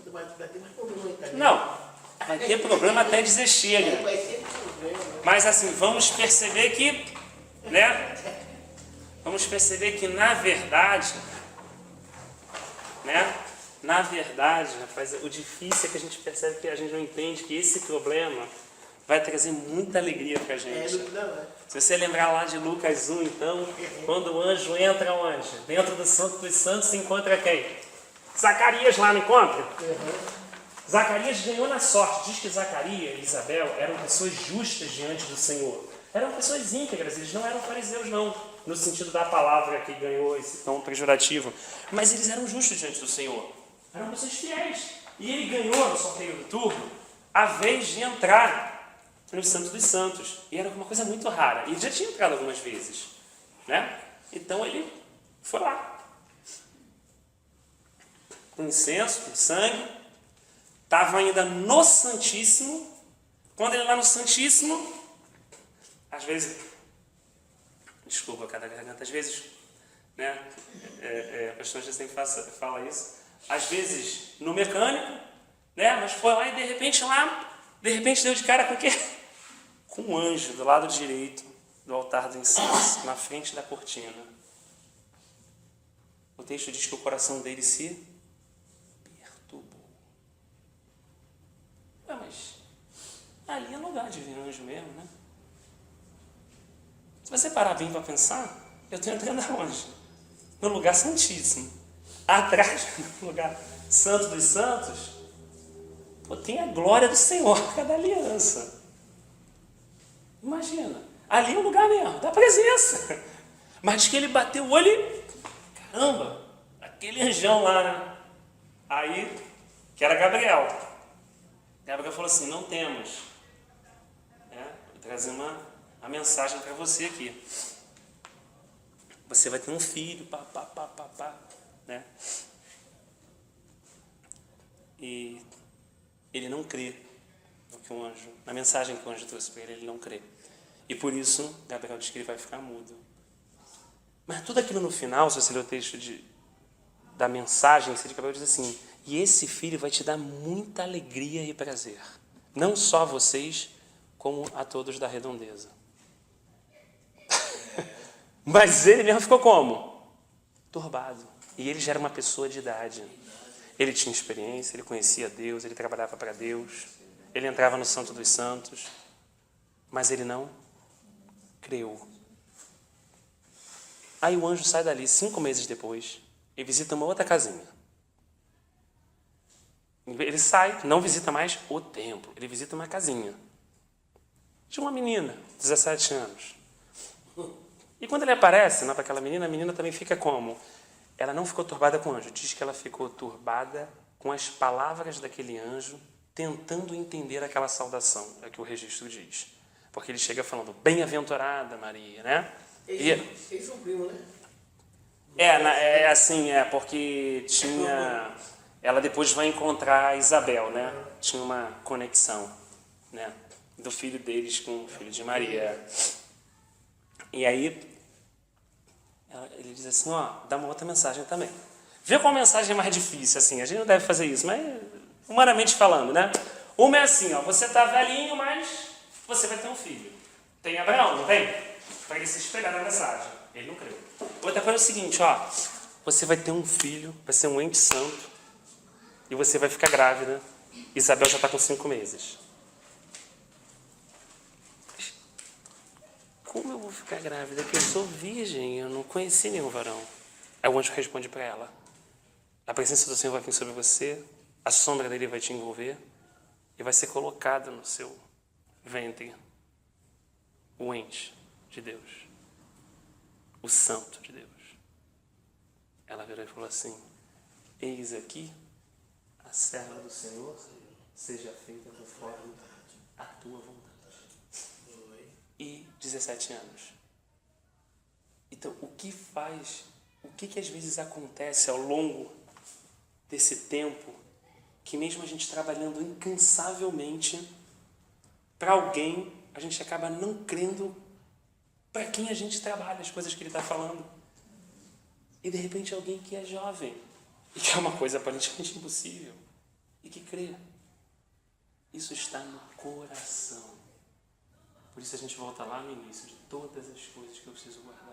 vai ter mais problema. Não, vai ter problema até dizer chega. Vai ter problema. Mas assim, vamos perceber que, né? Vamos perceber que na verdade, né? Na verdade, rapaz, o difícil é que a gente percebe que a gente não entende que esse problema vai trazer muita alegria pra gente. Se você lembrar lá de Lucas 1, então, quando o anjo entra onde? Dentro do Santo dos Santos se encontra quem? Zacarias lá no encontro? Zacarias ganhou na sorte. Diz que Zacarias e Isabel eram pessoas justas diante do Senhor. Eram pessoas íntegras, eles não eram fariseus não, no sentido da palavra que ganhou esse tom pejorativo. Mas eles eram justos diante do Senhor. Eram pessoas fiéis. E ele ganhou no sorteio do turno a vez de entrar no Santo dos Santos. E era uma coisa muito rara. E ele já tinha entrado algumas vezes, né? Então ele foi lá. Com incenso, com sangue. Estava ainda no Santíssimo. Quando ele lá no Santíssimo, às vezes, desculpa cada garganta, às vezes, né? O pastor já sempre fala isso. Às vezes no mecânico, né? Mas foi lá e de repente deu de cara com o quê? Com um anjo do lado direito do altar do incenso, na frente da cortina. O texto diz que o coração dele se perturbou. Mas ali é lugar de ver anjo mesmo, né? Se você parar bem para pensar, eu estou entrando aonde? No lugar santíssimo. Atrás, no lugar santo dos santos, tem a glória do Senhor, cada aliança. Imagina, ali é o lugar mesmo, da presença. Mas diz que ele bateu o olho e, caramba, aquele anjão lá, né? Aí, que era Gabriel. Gabriel falou assim, não temos. Vou trazer uma mensagem para você aqui. Você vai ter um filho, né? E ele não crê no que o anjo, na mensagem que o anjo trouxe para ele não crê. E por isso, Gabriel diz que ele vai ficar mudo. Mas tudo aquilo no final, se você ler o texto da mensagem, Gabriel diz assim, e esse filho vai te dar muita alegria e prazer. Não só a vocês, como a todos da redondeza. Mas ele mesmo ficou como? Turbado. E ele já era uma pessoa de idade. Ele tinha experiência, ele conhecia Deus, ele trabalhava para Deus, ele entrava no Santo dos Santos, mas ele não creu. Aí o anjo sai dali 5 meses depois e visita uma outra casinha. Ele sai, não visita mais o templo, ele visita uma casinha de uma menina, 17 anos. E quando ele aparece para aquela menina, a menina também fica como? Ela não ficou turbada com o anjo, diz que ela ficou turbada com as palavras daquele anjo, tentando entender aquela saudação, é o que o registro diz. Porque ele chega falando, bem-aventurada Maria, né? Eles são primos, né? Porque tinha... Ela depois vai encontrar Isabel, né? Tinha uma conexão, né? Do filho deles com o filho de Maria. E aí, ele diz assim, dá uma outra mensagem também. Vê qual mensagem é mais difícil, assim. A gente não deve fazer isso, mas humanamente falando, né? Uma é assim, você está velhinho, mas você vai ter um filho. Tem Abraão, não tem? Para ele se espelhar na mensagem. Ele não creu. Outra coisa é o seguinte, você vai ter um filho, vai ser um ente santo, e você vai ficar grávida. Isabel já está com 5 meses. Como eu vou ficar grávida? Porque eu sou virgem, eu não conheci nenhum varão. Aí o anjo responde para ela, a presença do Senhor vai vir sobre você, a sombra dele vai te envolver e vai ser colocada no seu ventre o ente de Deus, o santo de Deus. Ela virou e falou assim: eis aqui a serva do Senhor, seja feita conforme a tua vontade. E 17 anos. Então, o que às vezes acontece ao longo desse tempo, que mesmo a gente trabalhando incansavelmente para alguém, a gente acaba não crendo para quem a gente trabalha, as coisas que ele está falando. E de repente alguém que é jovem, e que é uma coisa aparentemente impossível, e que crê. Isso está no coração. Por isso a gente volta lá no início, de todas as coisas que eu preciso guardar.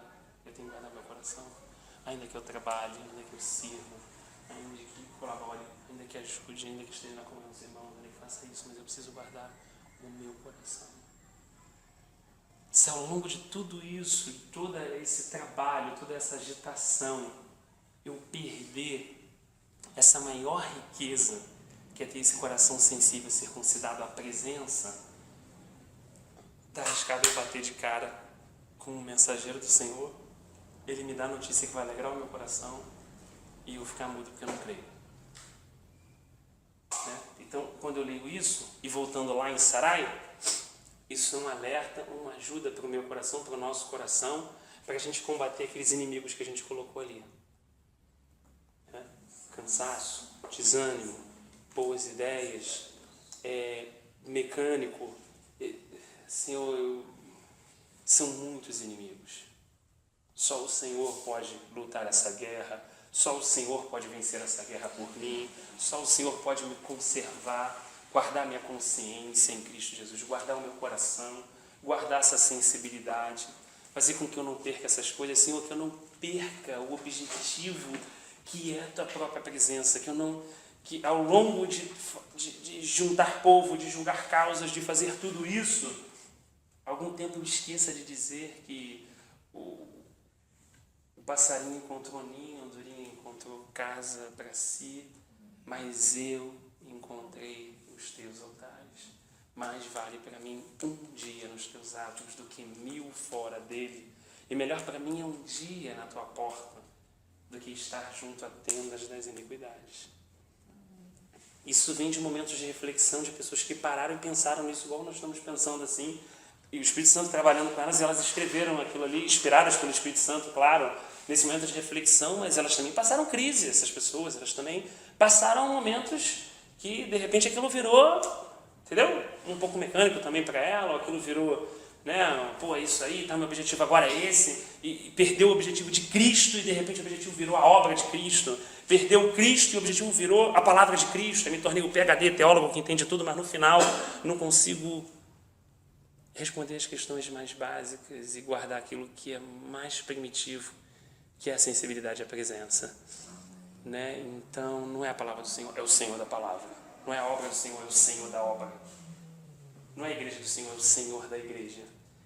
Eu tenho que guardar meu coração. Ainda que eu trabalhe, ainda que eu sirva, ainda que colabore, ainda que ajude, ainda que esteja na comunhão dos irmãos, ainda que faça isso, mas eu preciso guardar o meu coração. Se ao longo de tudo isso, de todo esse trabalho, toda essa agitação, eu perder essa maior riqueza, que é ter esse coração sensível, circuncidado à presença, está arriscado eu bater de cara com o mensageiro do Senhor, ele me dá a notícia que vai alegrar o meu coração e eu ficar mudo porque eu não creio. Né? Então, quando eu leio isso, e voltando lá em Sarai, isso é um alerta, uma ajuda para o meu coração, para o nosso coração, para a gente combater aqueles inimigos que a gente colocou ali. Né? Cansaço, desânimo, boas ideias, mecânico. Senhor, são muitos inimigos. Só o Senhor pode lutar essa guerra, só o Senhor pode vencer essa guerra por mim, só o Senhor pode me conservar, guardar minha consciência em Cristo Jesus, guardar o meu coração, guardar essa sensibilidade, fazer com que eu não perca essas coisas, Senhor, que eu não perca o objetivo que é a Tua própria presença, que ao longo de juntar povo, de julgar causas, de fazer tudo isso, algum tempo eu esqueça de dizer que o passarinho encontrou ninho, a andorinha encontrou casa para si, mas eu encontrei os teus altares. Mais vale para mim um dia nos teus atos do que 1000 fora dele. E melhor para mim é um dia na tua porta do que estar junto a tendas das iniquidades. Isso vem de momentos de reflexão de pessoas que pararam e pensaram nisso, igual nós estamos pensando assim. E o Espírito Santo trabalhando com elas, e elas escreveram aquilo ali, inspiradas pelo Espírito Santo, claro, nesse momento de reflexão, mas elas também passaram crise, essas pessoas, elas também passaram momentos que, de repente, aquilo virou, entendeu? Um pouco mecânico também para ela, ou aquilo virou, né, pô, é isso aí, tá, meu objetivo agora é esse, e perdeu o objetivo de Cristo, e de repente o objetivo virou a obra de Cristo, perdeu Cristo e o objetivo virou a palavra de Cristo, eu me tornei o PhD, teólogo que entende tudo, mas no final não consigo responder as questões mais básicas e guardar aquilo que é mais primitivo, que é a sensibilidade à presença. Né? Então, não é a palavra do Senhor, é o Senhor da palavra. Não é a obra do Senhor, é o Senhor da obra. Não é a igreja do Senhor, é o Senhor da igreja.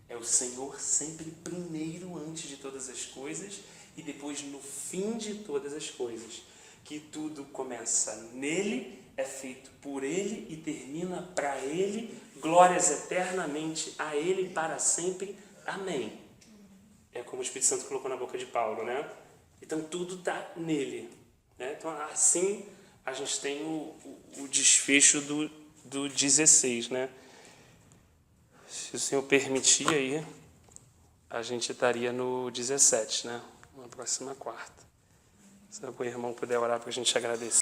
É o Senhor sempre primeiro antes de todas as coisas e depois no fim de todas as coisas. Que tudo começa nele, é feito por ele e termina para ele. Glórias eternamente a ele para sempre. Amém. É como o Espírito Santo colocou na boca de Paulo, né? Então tudo está nele. Né? Então assim a gente tem o desfecho do 16, né? Se o Senhor permitir aí, a gente estaria no 17, né? Na próxima quarta. Se algum irmão puder orar para a gente agradecer.